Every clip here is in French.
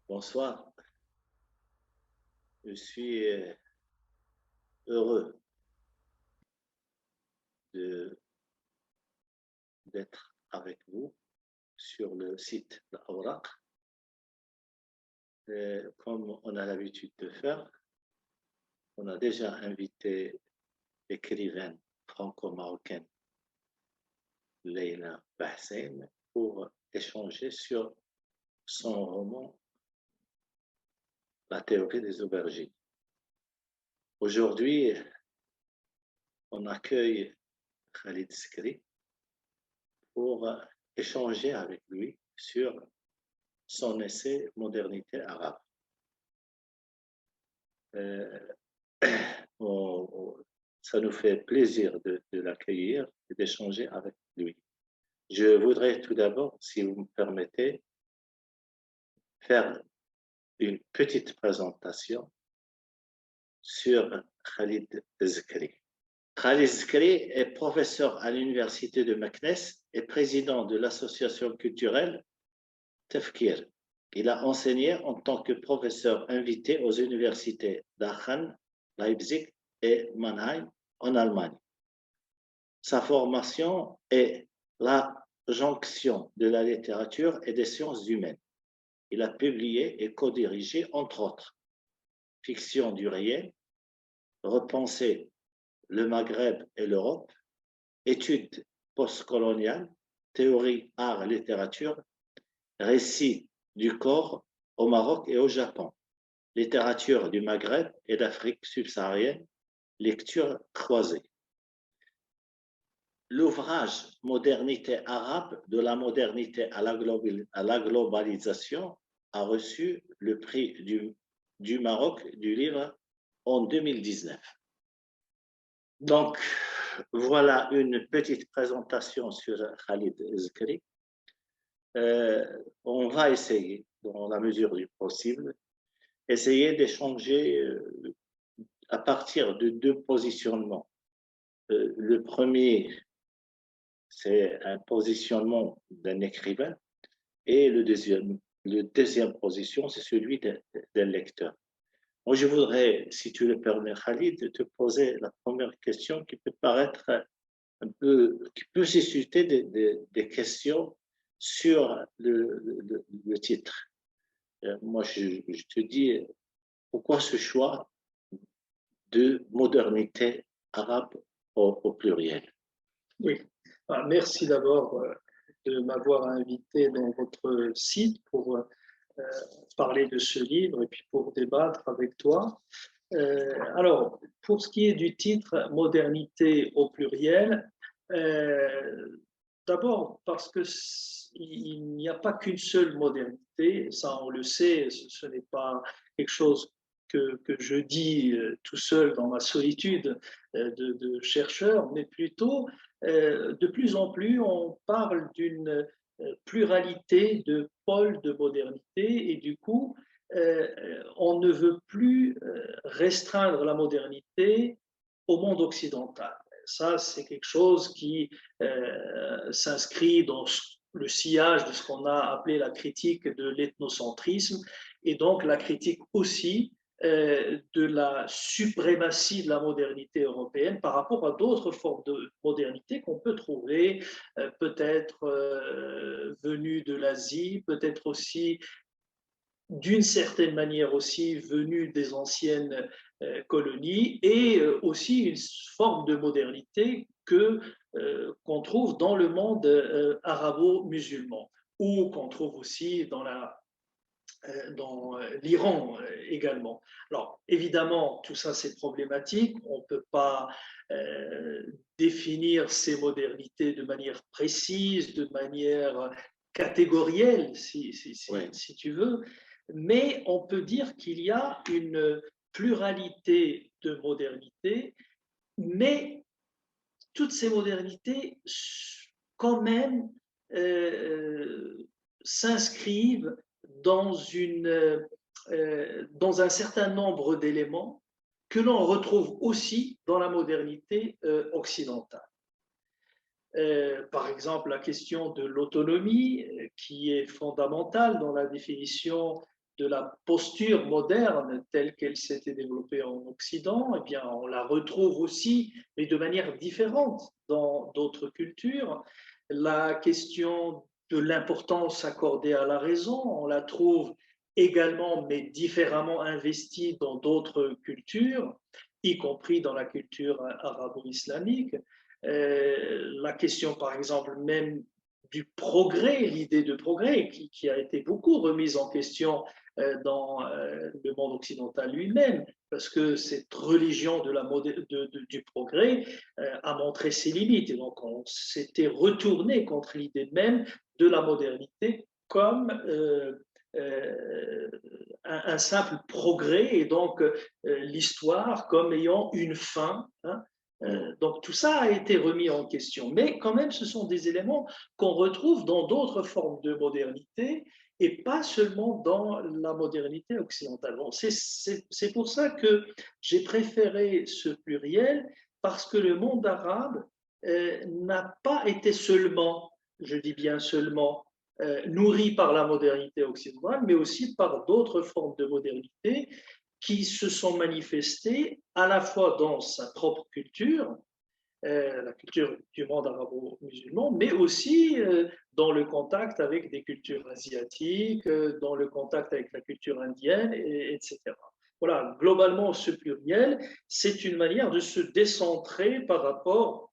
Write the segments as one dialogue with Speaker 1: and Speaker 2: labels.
Speaker 1: Bonsoir, je suis heureux d'être avec vous sur le site d'Awraq. Comme on a l'habitude de faire, on a déjà invité l'écrivaine franco-marocaine Leila Bahsine pour échanger sur son roman La théorie des aubergines. Aujourd'hui, on accueille Khalid Zikri pour échanger avec lui sur son essai Modernité arabe. Ça nous fait plaisir de l'accueillir et d'échanger avec lui. Je voudrais tout d'abord, si vous me permettez, faire une petite présentation sur Khalid Zikri. Khalid Zikri est professeur à l'université de Meknès et président de l'association culturelle Tafkir. Il a enseigné en tant que professeur invité aux universités d'Aachen, Leipzig et Mannheim en Allemagne. Sa formation est la jonction de la littérature et des sciences humaines. Il a publié et co-dirigé, entre autres, Fiction du réel, Repenser le Maghreb et l'Europe, Études postcoloniales, Théorie, art et littérature, Récits du corps au Maroc et au Japon, Littérature du Maghreb et d'Afrique subsaharienne, lecture croisée. L'ouvrage Modernité arabe, de la modernité à la globalisation, a reçu le prix du Maroc du livre en 2019. Donc, voilà une petite présentation sur Khalid Zikri. On va essayer, dans la mesure du possible, essayer d'échanger à partir de deux positionnements. Le premier, c'est un positionnement d'un écrivain, et le deuxième position, c'est celui d'un lecteur. Moi, je voudrais, si tu le permets, Khalid, te poser la première question qui peut paraître qui peut susciter des questions sur le titre. Moi, je te dis, pourquoi ce choix de modernité arabe au pluriel?
Speaker 2: Oui, merci d'abord de m'avoir invité dans votre site pour parler de ce livre et puis pour débattre avec toi. Alors, pour ce qui est du titre Modernité au pluriel, d'abord parce qu'il n'y a pas qu'une seule modernité, ça on le sait, ce n'est pas quelque chose que je dis tout seul dans ma solitude de chercheur, mais plutôt de plus en plus on parle d'une pluralité de pôles de modernité et du coup on ne veut plus restreindre la modernité au monde occidental. Ça, c'est quelque chose qui s'inscrit dans le sillage de ce qu'on a appelé la critique de l'ethnocentrisme et donc la critique aussi de la suprématie de la modernité européenne par rapport à d'autres formes de modernité qu'on peut trouver, peut-être venues de l'Asie, peut-être aussi d'une certaine manière aussi venues des anciennes colonies et aussi une forme de modernité qu'on trouve dans le monde arabo-musulman ou qu'on trouve aussi dans l'Iran également. Alors, évidemment, tout ça, c'est problématique. On ne peut pas définir ces modernités de manière précise, de manière catégorielle, si tu veux, mais on peut dire qu'il y a une pluralité de modernités, mais toutes ces modernités, quand même, s'inscrivent dans un certain nombre d'éléments que l'on retrouve aussi dans la modernité occidentale. Par exemple, la question de l'autonomie, qui est fondamentale dans la définition de la posture moderne telle qu'elle s'était développée en Occident, eh bien, on la retrouve aussi, mais de manière différente dans d'autres cultures. La question de l'importance accordée à la raison, on la trouve également, mais différemment investie dans d'autres cultures, y compris dans la culture arabo-islamique. La question, par exemple, même du progrès, l'idée de progrès, qui a été beaucoup remise en question dans le monde occidental lui-même, parce que cette religion du progrès a montré ses limites. Et donc, on s'était retourné contre l'idée même de la modernité comme un simple progrès, et donc l'histoire comme ayant une fin. Hein. Donc tout ça a été remis en question. Mais quand même, ce sont des éléments qu'on retrouve dans d'autres formes de modernité et pas seulement dans la modernité occidentale. Bon, c'est pour ça que j'ai préféré ce pluriel, parce que le monde arabe n'a pas été seulement, je dis bien seulement, nourri par la modernité occidentale, mais aussi par d'autres formes de modernité qui se sont manifestées à la fois dans sa propre culture, la culture du monde arabo-musulman, mais aussi dans le contact avec des cultures asiatiques, dans le contact avec la culture indienne, etc. Voilà, globalement, ce pluriel, c'est une manière de se décentrer par rapport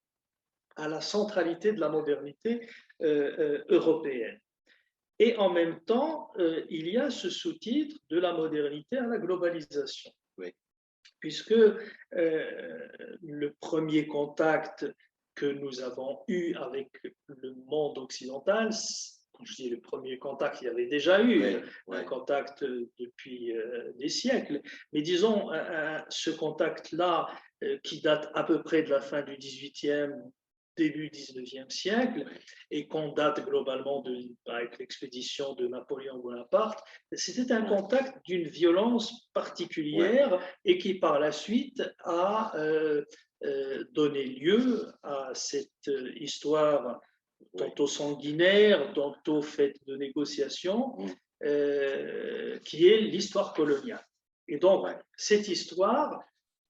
Speaker 2: à la centralité de la modernité européenne. Et en même temps, il y a ce sous-titre de la modernité à la globalisation.
Speaker 1: Oui.
Speaker 2: Puisque le premier contact que nous avons eu avec le monde occidental, quand je dis le premier contact, il y avait déjà eu un contact depuis des siècles, mais disons ce contact-là qui date à peu près de la fin du XVIIIe, début 19e siècle, et qu'on date globalement avec l'expédition de Napoléon Bonaparte, c'était un contact d'une violence particulière et qui par la suite a donné lieu à cette histoire tantôt sanguinaire, tantôt faite de négociations, qui est l'histoire coloniale. Et donc, cette histoire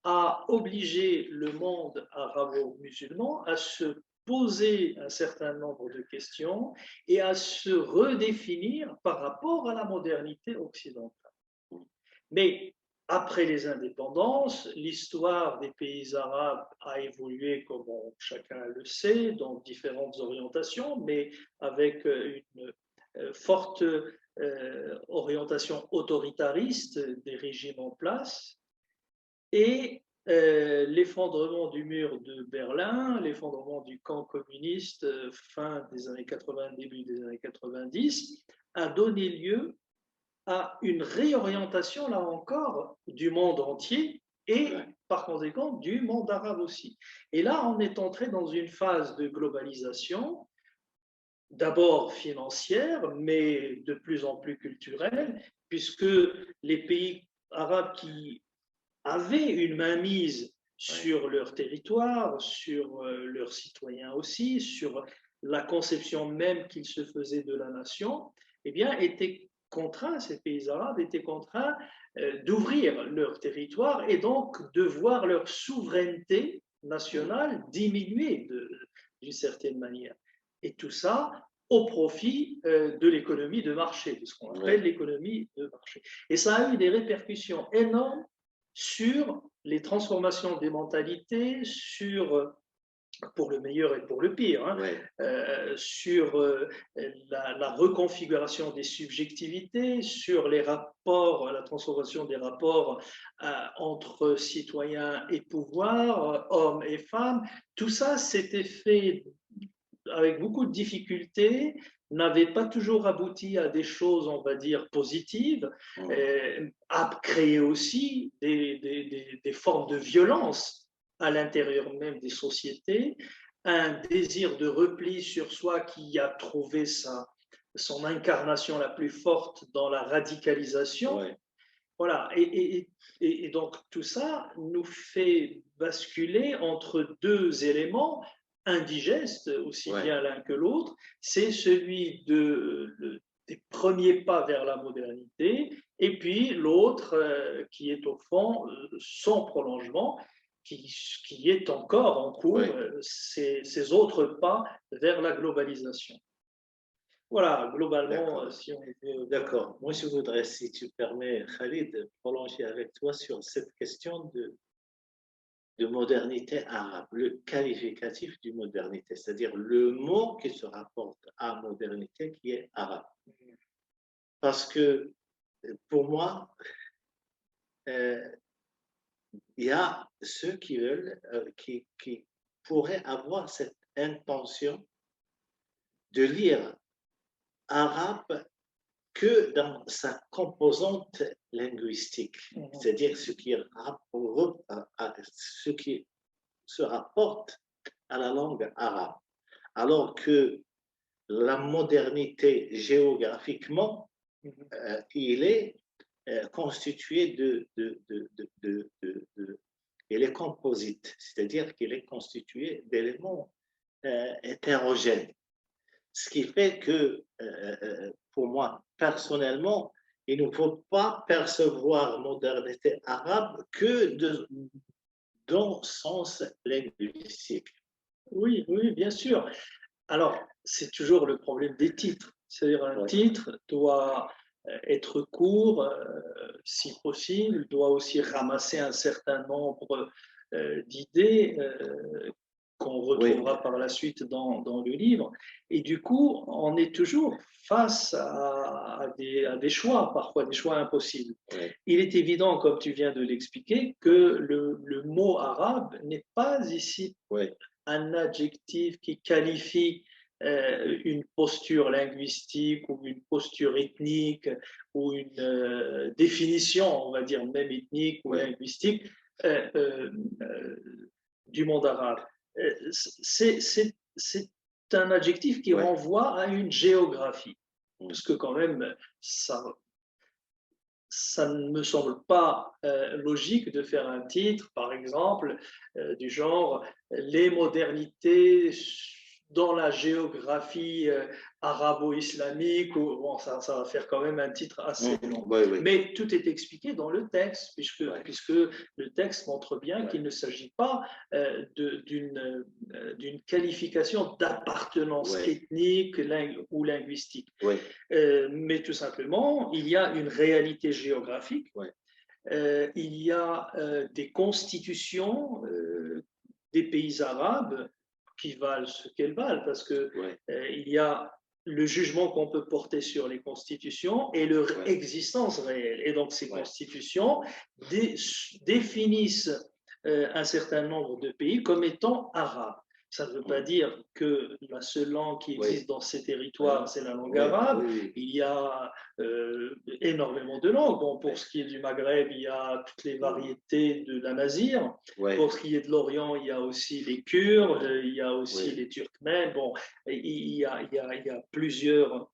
Speaker 2: a obligé le monde arabo-musulman à se poser un certain nombre de questions et à se redéfinir par rapport à la modernité occidentale. Mais après les indépendances, l'histoire des pays arabes a évolué, comme chacun le sait, dans différentes orientations, mais avec une forte orientation autoritariste des régimes en place. Et l'effondrement du mur de Berlin, l'effondrement du camp communiste fin des années 80, début des années 90, a donné lieu à une réorientation, là encore, du monde entier et par conséquent du monde arabe aussi. Et là, on est entré dans une phase de globalisation, d'abord financière, mais de plus en plus culturelle, puisque les pays arabes qui avaient une mainmise sur leur territoire, sur leurs citoyens aussi, sur la conception même qu'ils se faisaient de la nation, eh bien, étaient contraints, ces pays arabes étaient contraints d'ouvrir leur territoire et donc de voir leur souveraineté nationale diminuer d'une certaine manière. Et tout ça au profit de l'économie de marché, de ce qu'on appelle l'économie de marché. Et ça a eu des répercussions énormes sur les transformations des mentalités, pour le meilleur et pour le pire, sur la reconfiguration des subjectivités, sur les rapports, la transformation des rapports entre citoyens et pouvoir, hommes et femmes. Tout ça s'était fait avec beaucoup de difficultés, n'avait pas toujours abouti à des choses, on va dire, positives, a créé aussi des formes de violence à l'intérieur même des sociétés, un désir de repli sur soi qui a trouvé son incarnation la plus forte dans la radicalisation. Voilà, et donc tout ça nous fait basculer entre deux éléments indigestes, aussi bien l'un que l'autre. C'est celui des premiers pas vers la modernité, et Et puis l'autre qui est au fond son prolongement, qui est encore en cours, ces autres pas vers la globalisation. Voilà, globalement, si on veut.
Speaker 1: D'accord. Moi, je voudrais, si tu permets, Khalid, prolonger avec toi sur cette question de modernité arabe, le qualificatif du modernité, c'est-à-dire le mot qui se rapporte à modernité qui est arabe. Parce que pour moi, il y a ceux qui veulent, qui pourraient avoir cette intention de lire arabe que dans sa composante linguistique, c'est-à-dire ce qui se rapporte à la langue arabe, alors que la modernité géographiquement, il est constitué il est composite, c'est-à-dire qu'il est constitué d'éléments hétérogènes. Ce qui fait que, pour moi, personnellement, il ne faut pas percevoir modernité arabe que dans le sens linguistique.
Speaker 2: Oui, oui, bien sûr. Alors, c'est toujours le problème des titres. C'est-à-dire un titre doit être court, si possible, doit aussi ramasser un certain nombre d'idées qu'on retrouvera par la suite dans le livre. Et du coup, on est toujours face à des choix, parfois des choix impossibles. Il est évident, comme tu viens de l'expliquer, que le mot arabe n'est pas ici un adjectif qui qualifie une posture linguistique ou une posture ethnique ou une définition, on va dire même ethnique ou linguistique du monde arabe. C'est un adjectif qui renvoie à une géographie, parce que quand même, ça ne me semble pas logique de faire un titre, par exemple, du genre « Les modernités dans la géographie arabo-islamique », bon, ça va faire quand même un titre assez long. Mais tout est expliqué dans le texte, puisque le texte montre bien qu'il ne s'agit pas d'une qualification d'appartenance ethnique ou linguistique. Mais tout simplement, il y a une réalité géographique, il y a des constitutions des pays arabes qui valent ce qu'elles valent, parce que il y a le jugement qu'on peut porter sur les constitutions et leur existence réelle. Et donc ces constitutions définissent un certain nombre de pays comme étant arabes. Ça ne veut pas dire que la seule langue qui existe dans ces territoires, c'est la langue arabe. Il y a énormément de langues. Bon, pour ce qui est du Maghreb, il y a toutes les variétés de la Nazir. Pour ce qui est de l'Orient, il y a aussi les Kurdes, il y a aussi les Turkmènes. Bon, il y a plusieurs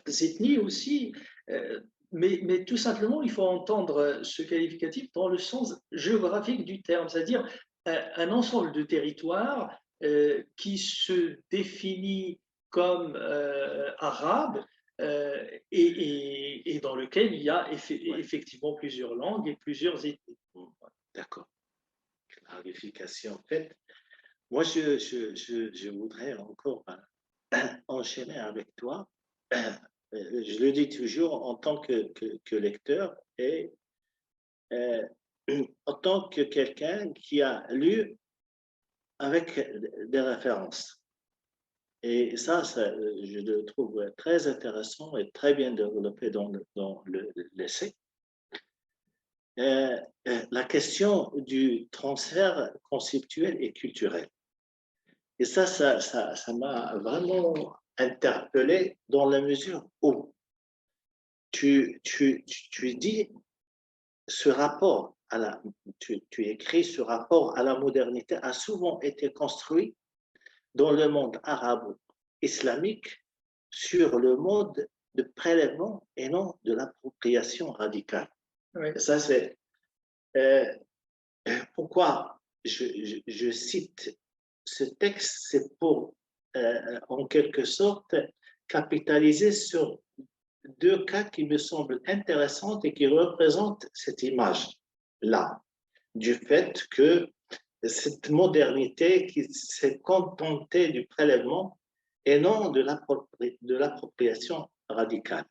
Speaker 2: ethnies aussi. Mais tout simplement, il faut entendre ce qualificatif dans le sens géographique du terme, c'est-à-dire un ensemble de territoires qui se définit comme arabe et dans lequel il y a effectivement plusieurs langues et plusieurs ethnies.
Speaker 1: D'accord. Clarification faite. Moi, je voudrais encore enchaîner avec toi. Je le dis toujours en tant que lecteur et en tant que quelqu'un qui a lu avec des références. Et ça, je le trouve très intéressant et très bien développé dans l'essai. La question du transfert conceptuel et culturel. Et ça m'a vraiment interpellé dans la mesure où tu dis ce rapport tu écris ce rapport à la modernité a souvent été construit dans le monde arabe islamique sur le mode de prélèvement et non de l'appropriation radicale. Ça, c'est pourquoi je cite ce texte, c'est pour en quelque sorte capitaliser sur deux cas qui me semblent intéressants et qui représentent cette image-là, du fait que cette modernité qui s'est contentée du prélèvement et non de l'appropriation radicale.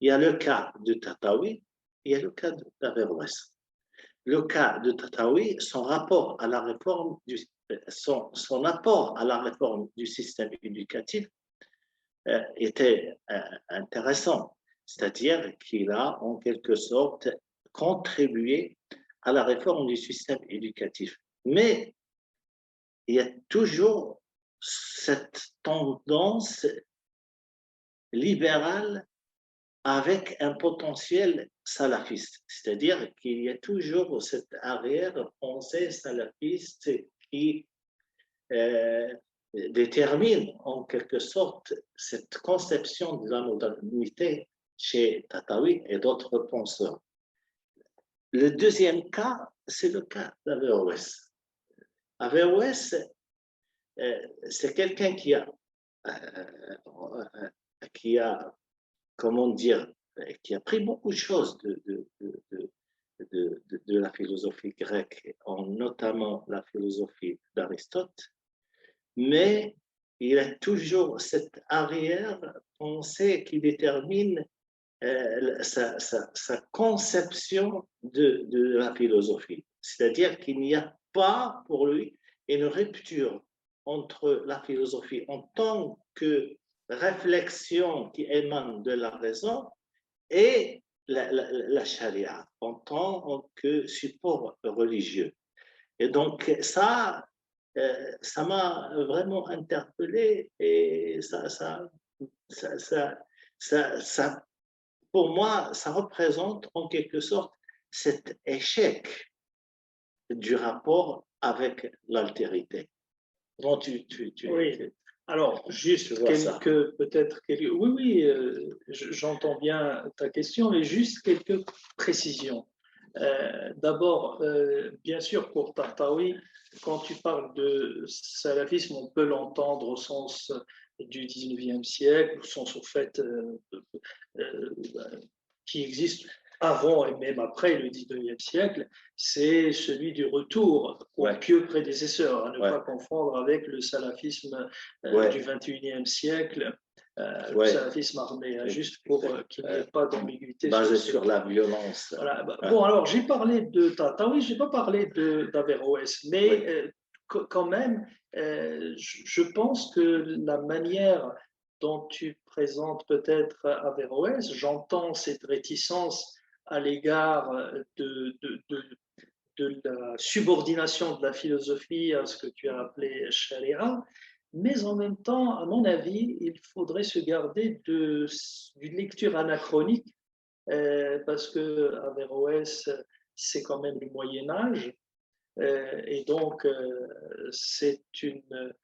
Speaker 1: Il y a le cas de Tatawi, il y a le cas d'Averroès. Le cas de Tatawi, son apport à la réforme du système éducatif était intéressant, c'est-à-dire qu'il a en quelque sorte contribué à la réforme du système éducatif. Mais il y a toujours cette tendance libérale avec un potentiel salafiste, c'est-à-dire qu'il y a toujours cette arrière-pensée salafiste qui détermine en quelque sorte cette conception de la modernité chez Tatawi et d'autres penseurs. Le deuxième cas, c'est le cas d'Averroès. Averroès, c'est quelqu'un qui a, comment dire, qui a pris beaucoup de choses de la philosophie grecque, notamment la philosophie d'Aristote, mais il a toujours cette arrière-pensée qui détermine sa conception de la philosophie. C'est-à-dire qu'il n'y a pas pour lui une rupture entre la philosophie en tant que réflexion qui émane de la raison et la charia en tant que support religieux. Et donc ça m'a vraiment interpellé et pour moi, ça représente en quelque sorte cet échec du rapport avec l'altérité.
Speaker 2: Bon, oui. Alors, juste peut-être quelques. Oui, oui, j'entends bien ta question, mais juste quelques précisions. D'abord, bien sûr, pour Tartawi, quand tu parles de salafisme, on peut l'entendre au sens du 19e siècle, au sens au fait qui existe avant et même après le 19e siècle, c'est celui du retour aux pieux prédécesseurs, à ne pas confondre avec le salafisme du 21e siècle, le salafisme armé, juste pour qu'il n'y ait pas d'ambiguïté.
Speaker 1: Basé sur la violence.
Speaker 2: Voilà. Bon, alors j'ai parlé de Tatawi, je n'ai pas parlé d'Averroès, mais quand même, je pense que la manière dont tu présentes peut-être Averroès, j'entends cette réticence à l'égard de la subordination de la philosophie à ce que tu as appelé sharia, mais en même temps, à mon avis, il faudrait se garder d'une lecture anachronique, parce que Averroès, c'est quand même le Moyen Âge, et donc c'est une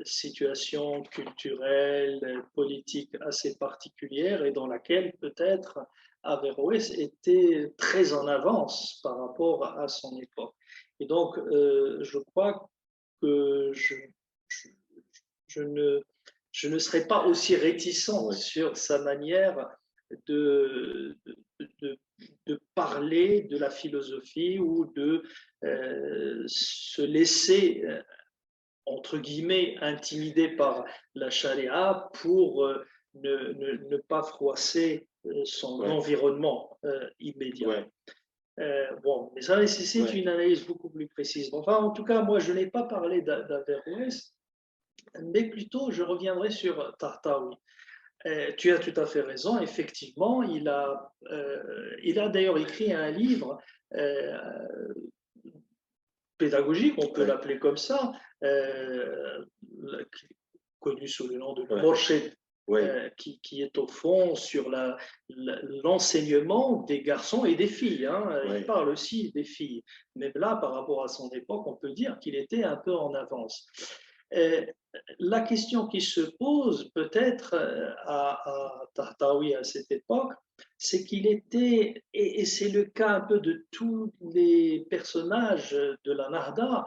Speaker 2: situation culturelle, politique assez particulière et dans laquelle peut-être Averroès était très en avance par rapport à son époque. Et donc, je crois que je ne serai pas aussi réticent sur sa manière de parler de la philosophie ou de se laisser entre guillemets, intimidé par la charia pour ne pas froisser son environnement immédiat. Bon, mais ça nécessite une analyse beaucoup plus précise. Enfin, en tout cas, moi, je n'ai pas parlé d'Averroès, mais plutôt, je reviendrai sur Tartawi. Tu as tout à fait raison, effectivement, il a d'ailleurs écrit un livre pédagogique, on peut l'appeler comme ça, connu sous le nom de Morshid, qui est au fond sur l'enseignement des garçons et des filles. Hein. Il parle aussi des filles. Même là, par rapport à son époque, on peut dire qu'il était un peu en avance. La question qui se pose peut-être à Tartawi à cette époque, c'est qu'il était, et c'est le cas un peu de tous les personnages de la Nahda,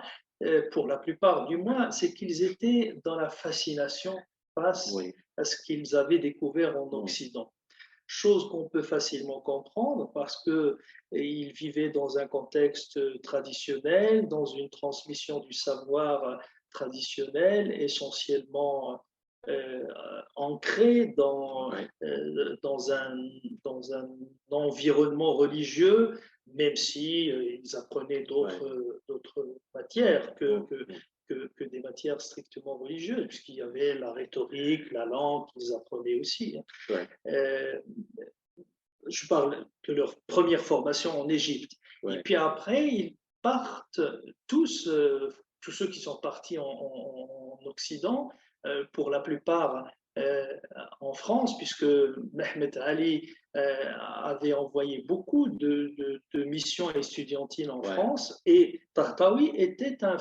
Speaker 2: pour la plupart du moins, c'est qu'ils étaient dans la fascination face à ce qu'ils avaient découvert en Occident. chose qu'on peut facilement comprendre parce qu'il vivait dans un contexte traditionnel, dans une transmission du savoir traditionnel, essentiellement euh, ancré dans un environnement religieux, même si ils apprenaient d'autres matières que des matières strictement religieuses, puisqu'il y avait la rhétorique, la langue qu'ils apprenaient aussi. Je parle de leur première formation en Égypte. Et puis après, ils partent tous ceux qui sont partis en Occident, pour la plupart en France, puisque Mehmet Ali avait envoyé beaucoup de missions estudiantines en France, et Tahtawi était un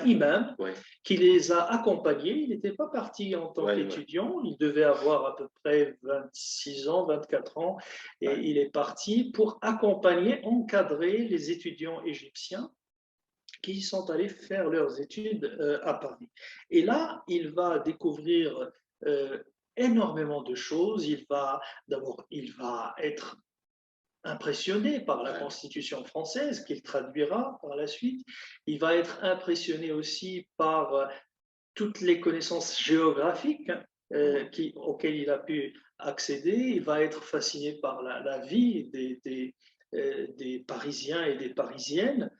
Speaker 2: imam qui les a accompagnés. Il n'était pas parti en tant qu'étudiant, il devait avoir à peu près 26 ans, 24 ans, et il est parti pour accompagner, encadrer les étudiants égyptiens qui sont allés faire leurs études à Paris. Et là, il va découvrir énormément de choses. D'abord, il va être impressionné par la Constitution française qu'il traduira par la suite. Il va être impressionné aussi par toutes les connaissances géographiques auxquelles il a pu accéder. Il va être fasciné par la vie des Parisiens et des Parisiennes,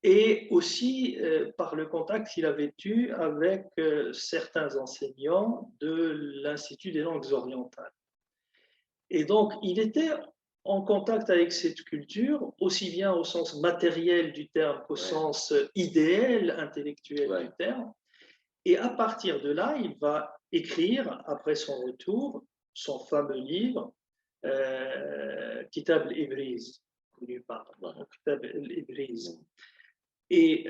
Speaker 2: et aussi par le contact qu'il avait eu avec certains enseignants de l'Institut des langues orientales. Et donc, il était en contact avec cette culture, aussi bien au sens matériel du terme qu'au sens idéal, intellectuel du terme. Et à partir de là, il va écrire, après son retour, son fameux livre, Kitab al-Ibriz, connu par Kitab al-Ibriz. Et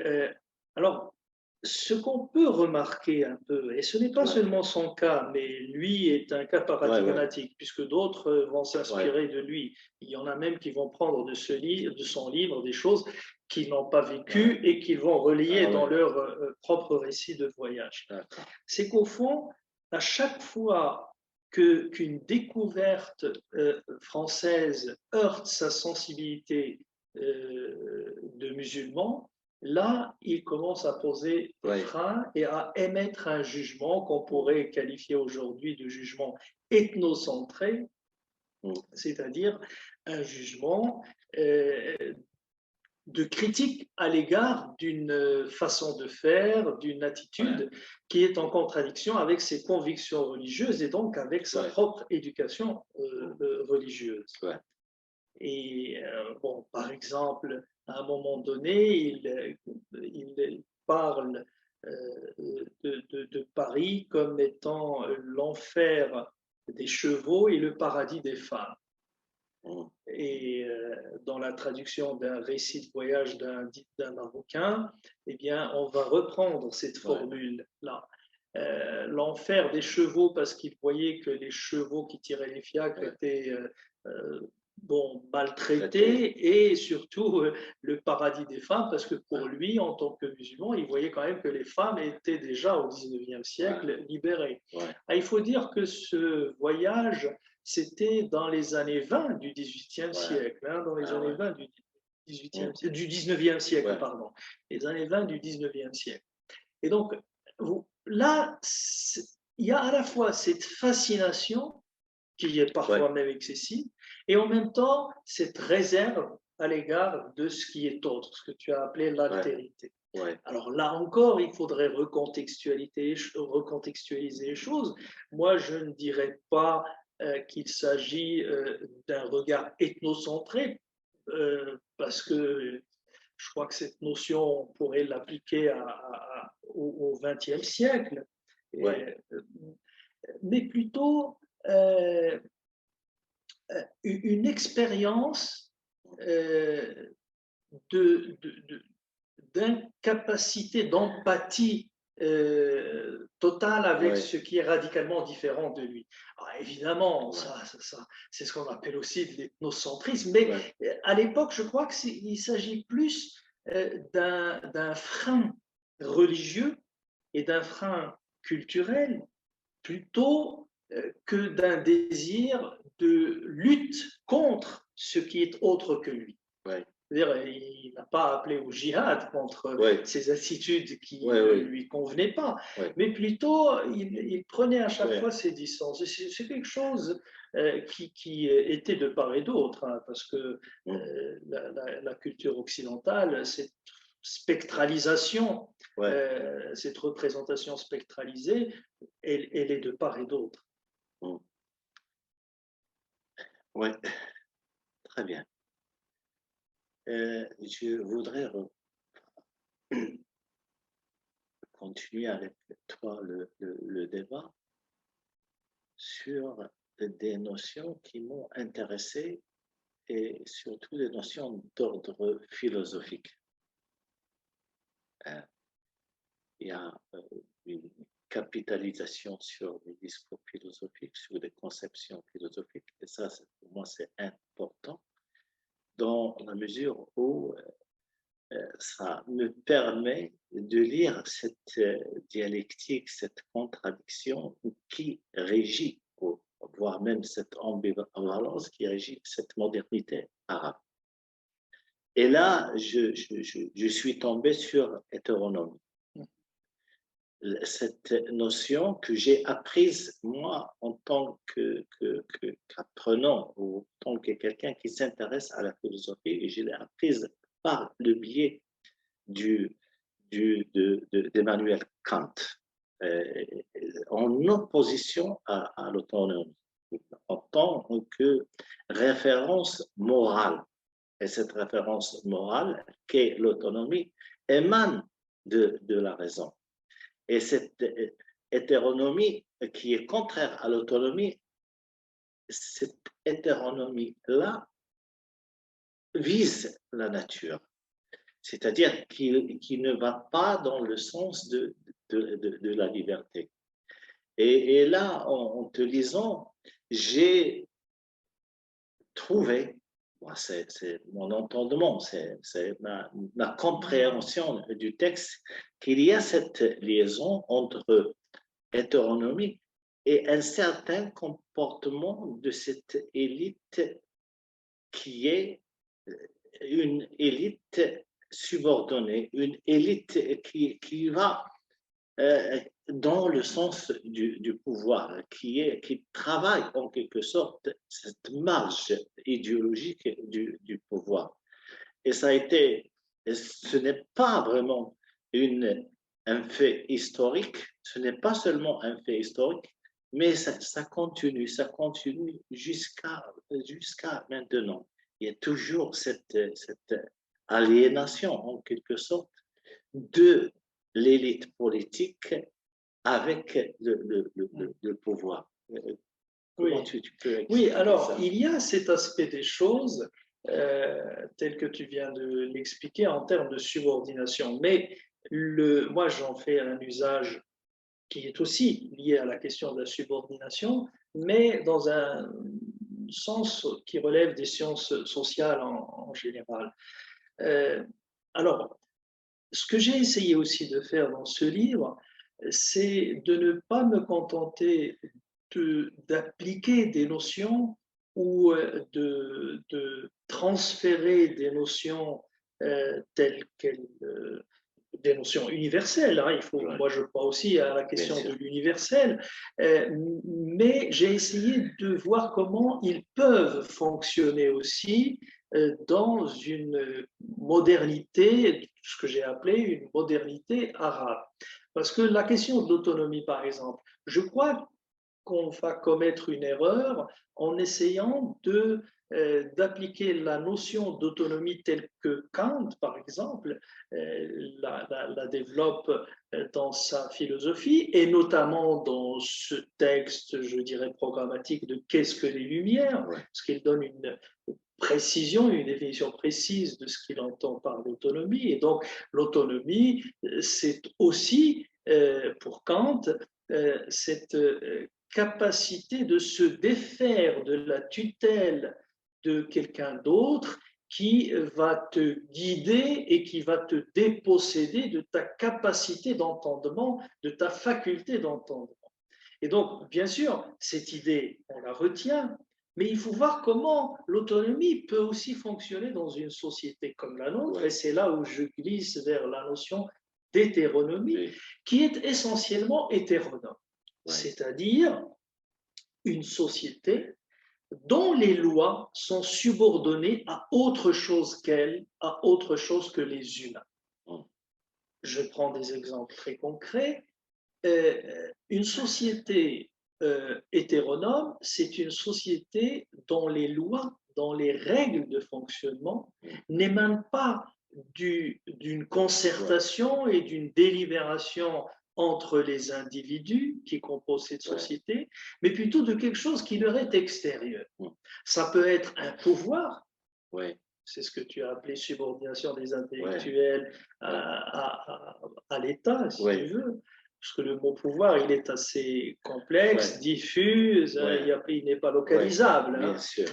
Speaker 2: alors, ce qu'on peut remarquer un peu, et ce n'est pas seulement son cas, mais lui est un cas paradigmatique, puisque d'autres vont s'inspirer de lui. Il y en a même qui vont prendre de son livre des choses qu'ils n'ont pas vécues et qu'ils vont relier dans leur propre récit de voyage. C'est qu'au fond, à chaque fois qu'une découverte française heurte sa sensibilité de musulman, là, il commence à poser des freins et à émettre un jugement qu'on pourrait qualifier aujourd'hui de jugement ethnocentré, c'est-à-dire un jugement de critique à l'égard d'une façon de faire, d'une attitude qui est en contradiction avec ses convictions religieuses et donc avec sa propre éducation religieuse. Et bon, par exemple, à un moment donné, il parle de Paris comme étant l'enfer des chevaux et le paradis des femmes. Et dans la traduction d'un récit de voyage d'un Marocain, eh bien, on va reprendre cette formule-là. L'enfer des chevaux, parce qu'il voyait que les chevaux qui tiraient les fiacres étaient maltraités, et surtout le paradis des femmes, parce que pour lui, en tant que musulman, il voyait quand même que les femmes étaient déjà au 19e siècle libérées. Il faut dire que ce voyage, c'était dans les années 20 du 18e siècle, dans les années 20 du 19e siècle, pardon, les années 20 du 19e siècle. Et donc, là, il y a à la fois cette fascination, qui est parfois même excessive, et en même temps, cette réserve à l'égard de ce qui est autre, ce que tu as appelé l'altérité. Alors là encore, il faudrait recontextualiser les choses. Moi, je ne dirais pas qu'il s'agit d'un regard ethnocentré, parce que je crois que cette notion, on pourrait l'appliquer au XXe siècle, mais plutôt une expérience d'incapacité, d'empathie totale avec ce qui est radicalement différent de lui. Alors, évidemment, ça, c'est ce qu'on appelle aussi de l'ethnocentrisme, mais à l'époque, je crois qu'il s'agit plus d'un frein religieux et d'un frein culturel plutôt que d'un désir de lutte contre ce qui est autre que lui.
Speaker 1: Ouais.
Speaker 2: C'est-à-dire, il n'a pas appelé au djihad contre
Speaker 1: Ouais.
Speaker 2: ces attitudes qui
Speaker 1: Ouais,
Speaker 2: ne
Speaker 1: ouais.
Speaker 2: lui convenaient pas,
Speaker 1: Ouais.
Speaker 2: mais plutôt il prenait à chaque
Speaker 1: Ouais.
Speaker 2: fois ses distances. Et c'est quelque chose qui était de part et d'autre, hein, parce que la culture occidentale, cette spectralisation,
Speaker 1: Ouais.
Speaker 2: cette représentation spectralisée, elle est de part et d'autre.
Speaker 1: Ouais. Très bien. Je voudrais continuer avec toi le débat sur des notions qui m'ont intéressé et surtout des notions d'ordre philosophique. Il y a une capitalisation sur les discours philosophiques, sur des conceptions philosophiques, et ça, pour moi, c'est important dans la mesure où ça me permet de lire cette dialectique, cette contradiction qui régit, voire même cette ambivalence qui régit cette modernité arabe. Et là, je suis tombé sur hétéronomie. Cette notion que j'ai apprise, moi, en tant qu'apprenant ou en tant que quelqu'un qui s'intéresse à la philosophie, et je l'ai apprise par le biais d'Emmanuel Kant, en opposition à l'autonomie, en tant que référence morale. Et cette référence morale, qu'est l'autonomie, émane de la raison. Et cette hétéronomie qui est contraire à l'autonomie, cette hétéronomie-là vise la nature. C'est-à-dire qu'il ne va pas dans le sens de la liberté. Et là, en te lisant, j'ai trouvé, c'est mon entendement, c'est ma compréhension du texte, qu'il y a cette liaison entre hétéronomie et un certain comportement de cette élite qui est une élite subordonnée, une élite qui va dans le sens du pouvoir, qui travaille en quelque sorte cette marge idéologique du pouvoir. Et ça a été, ce n'est pas vraiment un fait historique, ce n'est pas seulement un fait historique, mais ça continue jusqu'à maintenant. Il y a toujours cette aliénation, en quelque sorte, de l'élite politique avec le pouvoir. Comment tu peux expliquer
Speaker 2: Oui, alors,
Speaker 1: ça?
Speaker 2: il y a cet aspect des choses, tel que tu viens de l'expliquer, en termes de subordination. Mais moi, j'en fais un usage qui est aussi lié à la question de la subordination, mais dans un sens qui relève des sciences sociales en général. Alors, ce que j'ai essayé aussi de faire dans ce livre, c'est de ne pas me contenter d'appliquer des notions ou de transférer des notions telles qu'elles, des notions universelles. Hein. Moi, je crois aussi à la question de l'universel, mais j'ai essayé de voir comment ils peuvent fonctionner aussi dans une modernité, ce que j'ai appelé une modernité arabe. Parce que la question de l'autonomie, par exemple, je crois qu'on va commettre une erreur en essayant d'appliquer la notion d'autonomie telle que Kant, par exemple, la développe dans sa philosophie et notamment dans ce texte, je dirais, programmatique de Qu'est-ce que les Lumières, parce qu'il donne une précision, une définition précise de ce qu'il entend par l'autonomie. Et donc, l'autonomie, c'est aussi, pour Kant, cette capacité de se défaire de la tutelle de quelqu'un d'autre qui va te guider et qui va te déposséder de ta capacité d'entendement, de ta faculté d'entendement. Et donc, bien sûr, cette idée, on la retient, mais il faut voir comment l'autonomie peut aussi fonctionner dans une société comme la nôtre, et c'est là où je glisse vers la notion d'hétéronomie, qui est essentiellement hétéronome, c'est-à-dire une société dont les lois sont subordonnées à autre chose qu'elle, à autre chose que les humains. Je prends des exemples très concrets. Une société hétéronome, c'est une société dont les lois, dont les règles de fonctionnement n'émanent pas d'une concertation et d'une délibération entre les individus qui composent cette société, mais plutôt de quelque chose qui leur est extérieur. Ça peut être un pouvoir, c'est ce que tu as appelé subordination des intellectuels à l'État, si tu veux. Parce que le mot pouvoir, il est assez complexe, diffus, il n'est pas localisable.
Speaker 1: Bien sûr.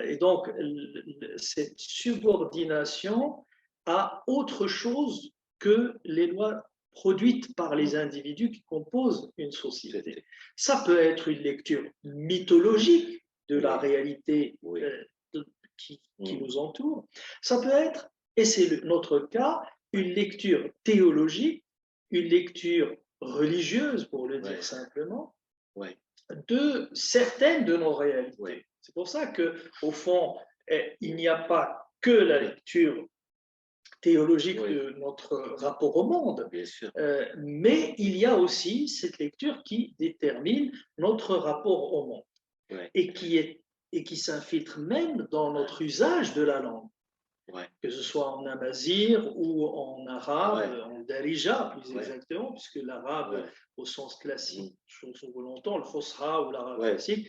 Speaker 2: Et donc, cette subordination a autre chose que les lois produites par les individus qui composent une société. Ça peut être une lecture mythologique de la réalité qui nous entoure. Ça peut être, et c'est notre cas, une lecture théologique, une lecture religieuse, pour le dire simplement, de certaines de nos réalités. C'est pour ça qu'au fond, il n'y a pas que la lecture théologique de notre rapport au monde, mais il y a aussi cette lecture qui détermine notre rapport au monde et qui s'infiltre même dans notre usage de la langue. Que ce soit en amazigh ou en arabe, en darija plus exactement, puisque l'arabe au sens classique, chose que l'on entend, le fosra ou l'arabe classique,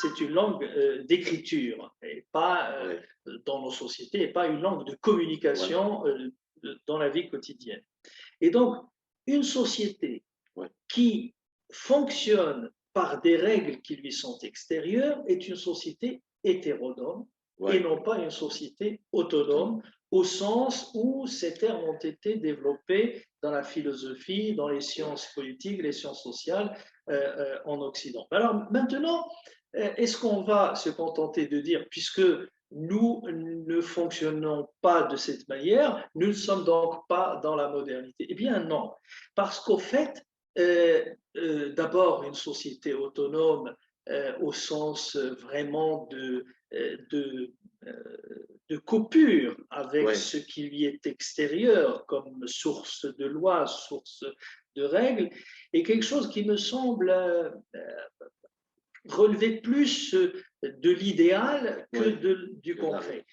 Speaker 2: c'est une langue d'écriture, et pas dans nos sociétés, et pas une langue de communication dans la vie quotidienne. Et donc, une société qui fonctionne par des règles qui lui sont extérieures est une société hétéronome, et non pas une société autonome, au sens où ces termes ont été développés dans la philosophie, dans les sciences politiques, les sciences sociales en Occident. Alors maintenant, est-ce qu'on va se contenter de dire, puisque nous ne fonctionnons pas de cette manière, nous ne sommes donc pas dans la modernité? Eh bien non, parce qu'au fait, d'abord une société autonome au sens vraiment de coupure avec ce qui lui est extérieur comme source de loi, source de règles, est quelque chose qui me semble relever plus de l'idéal que du concret.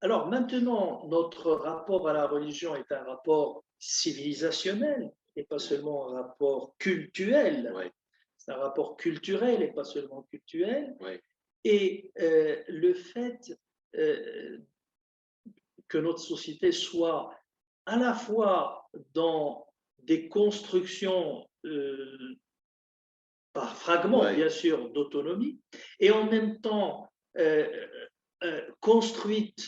Speaker 2: Alors maintenant, notre rapport à la religion est un rapport civilisationnel et pas seulement un rapport cultuel. C'est un rapport culturel et pas seulement cultuel. Et le fait que notre société soit à la fois dans des constructions par fragments, bien sûr, d'autonomie, et en même temps construite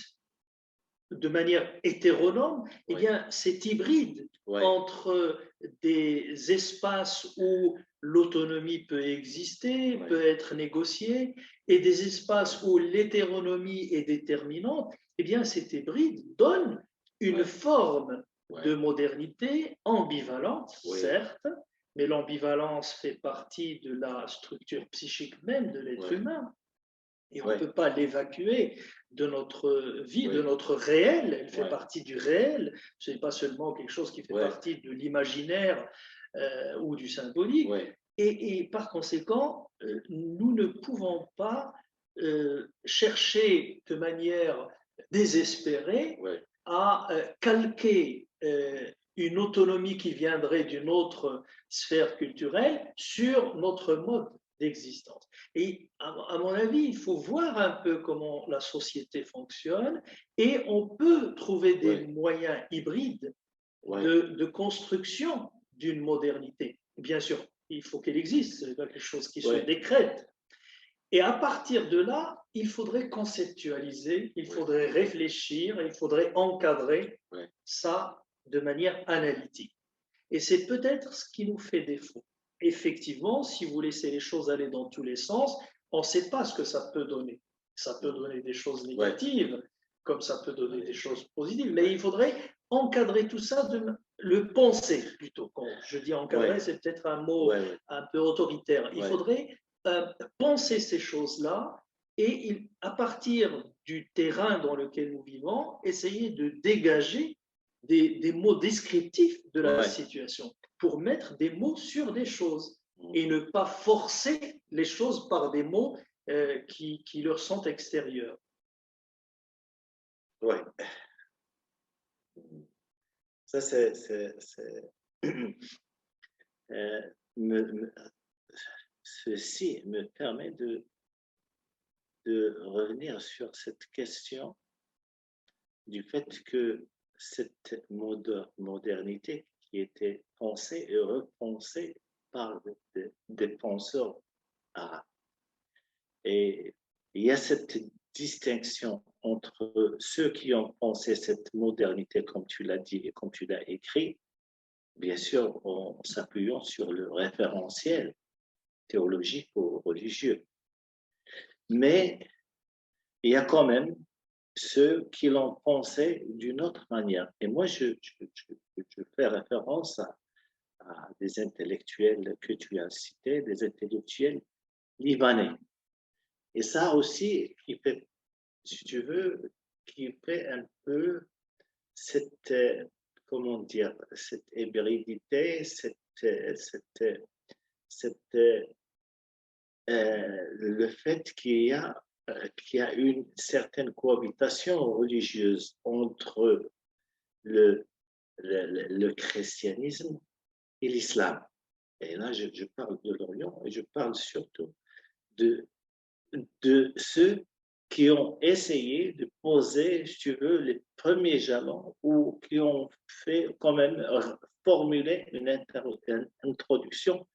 Speaker 2: de manière hétéronome, eh bien, c'est hybride entre des espaces où l'autonomie peut exister, peut être négociée, et des espaces où l'hétéronomie est déterminante. Eh bien, cet hybride donne une forme de modernité ambivalente, certes, mais l'ambivalence fait partie de la structure psychique même de l'être humain. Et on ne peut pas l'évacuer de notre vie, de notre réel. Elle fait partie du réel. Ce n'est pas seulement quelque chose qui fait partie de l'imaginaire ou du symbolique. Et par conséquent, nous ne pouvons pas chercher de manière désespérée à calquer une autonomie qui viendrait d'une autre sphère culturelle sur notre mode d'existence. Et à mon avis, il faut voir un peu comment la société fonctionne et on peut trouver des moyens hybrides de construction d'une modernité. Bien sûr, il faut qu'elle existe, ce n'est pas quelque chose qui se décrète. Et à partir de là, il faudrait conceptualiser, il faudrait réfléchir, il faudrait encadrer ça de manière analytique. Et c'est peut-être ce qui nous fait défaut. effectivement, si vous laissez les choses aller dans tous les sens, on ne sait pas ce que ça peut donner. Ça peut donner des choses négatives, comme ça peut donner des choses positives, mais il faudrait encadrer tout ça, le penser plutôt. Quand je dis encadrer, c'est peut-être un mot un peu autoritaire. Il faudrait penser ces choses-là et à partir du terrain dans lequel nous vivons, essayer de dégager des mots descriptifs de la situation pour mettre des mots sur des choses et ne pas forcer les choses par des mots qui leur sont extérieurs.
Speaker 1: Oui. Ça, ceci me permet de revenir sur cette question du fait que cette modernité qui était pensée et repensée par des penseurs arabes. Et il y a cette distinction entre ceux qui ont pensé cette modernité, comme tu l'as dit et comme tu l'as écrit, bien sûr en s'appuyant sur le référentiel théologique ou religieux. Mais il y a quand même ceux qui l'ont pensé d'une autre manière. Et moi, je fais référence à des intellectuels que tu as cités, des intellectuels libanais. Et ça aussi, qui fait, si tu veux, qui fait un peu cette, comment dire, cette hybridité, le fait qu'il y a une certaine cohabitation religieuse entre le christianisme et l'islam. Et là, je parle de l'Orient et je parle surtout de ceux qui ont essayé de poser, si tu veux, les premiers jalons ou qui ont fait quand même formuler une introduction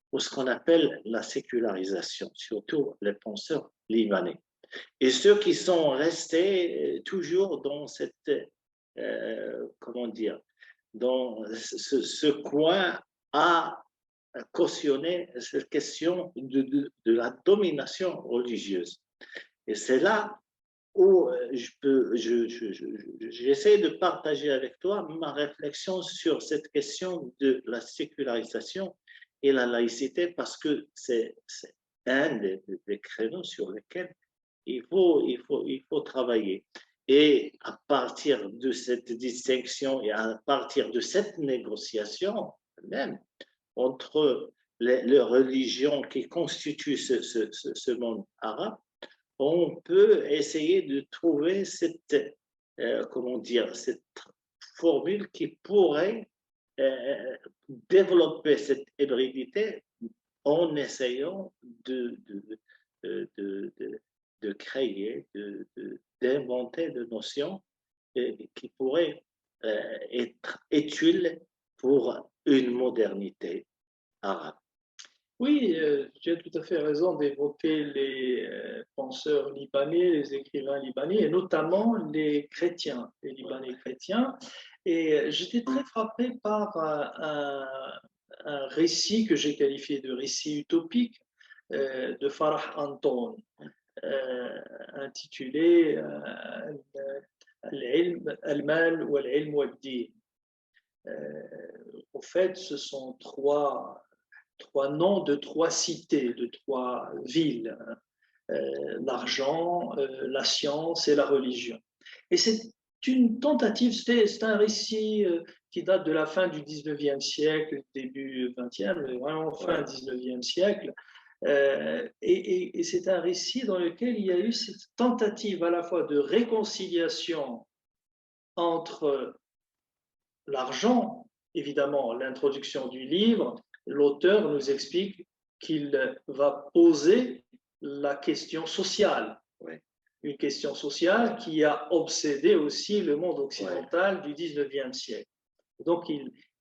Speaker 1: pour ce qu'on appelle la sécularisation, surtout les penseurs libanais. Et ceux qui sont restés toujours dans cette, comment dire, dans ce coin à cautionner cette question de la domination religieuse. Et c'est là où j'essaie de partager avec toi ma réflexion sur cette question de la sécularisation et la laïcité, parce que c'est un des créneaux sur lesquels il faut travailler. Et à partir de cette distinction et à partir de cette négociation même entre les religions qui constituent ce monde arabe, on peut essayer de trouver cette, comment dire, cette formule qui pourrait développer cette hybridité en essayant de créer, d'inventer des notions qui pourraient être utiles pour une modernité arabe.
Speaker 2: Oui, tu as tout à fait raison d'évoquer les penseurs libanais, les écrivains libanais, et notamment les chrétiens, les Libanais chrétiens. Et j'étais très frappé par un récit que j'ai qualifié de récit utopique de Farah Anton, intitulé Al-Mal ou Al-Ilm wa Ad-Din. Au fait, ce sont trois noms de trois cités, de trois villes, l'argent, la science et la religion. Et c'est une tentative, c'est un récit qui date de la fin du 19e siècle, début 20e, mais vraiment fin 19e siècle. Et c'est un récit dans lequel il y a eu cette tentative à la fois de réconciliation entre l'argent, évidemment, l'introduction du livre, l'auteur nous explique qu'il va poser la question sociale. Une question sociale qui a obsédé aussi le monde occidental du 19e siècle. Donc,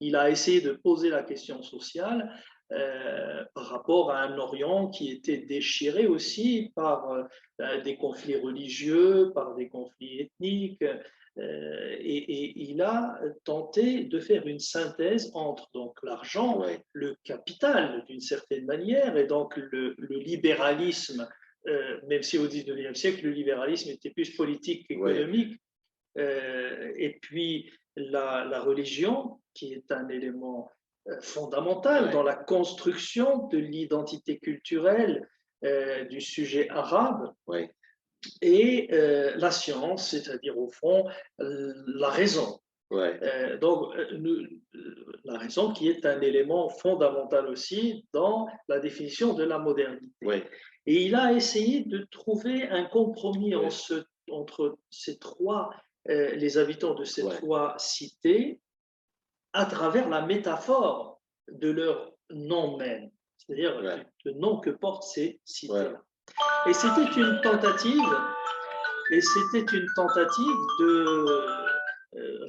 Speaker 2: il a essayé de poser la question sociale par rapport à un Orient qui était déchiré aussi par des conflits religieux, par des conflits ethniques. Et il a tenté de faire une synthèse entre donc l'argent,
Speaker 1: ouais,
Speaker 2: le capital d'une certaine manière, et donc le libéralisme, même si au XIXe siècle, le libéralisme était plus politique
Speaker 1: ouais,
Speaker 2: qu'économique, et puis la religion, qui est un élément fondamental dans
Speaker 1: ouais,
Speaker 2: la construction de l'identité culturelle du sujet arabe,
Speaker 1: ouais,
Speaker 2: et la science, c'est-à-dire au fond la raison.
Speaker 1: ouais,
Speaker 2: Donc, la raison qui est un élément fondamental aussi dans la définition de la modernité.
Speaker 1: ouais,
Speaker 2: Et il a essayé de trouver un compromis
Speaker 1: ouais,
Speaker 2: entre ces trois, les habitants de ces
Speaker 1: ouais,
Speaker 2: trois cités à travers la métaphore de leur nom même, c'est-à-dire
Speaker 1: ouais,
Speaker 2: le nom que portent ces
Speaker 1: ouais,
Speaker 2: cités-là. Et c'était une tentative et c'était une tentative de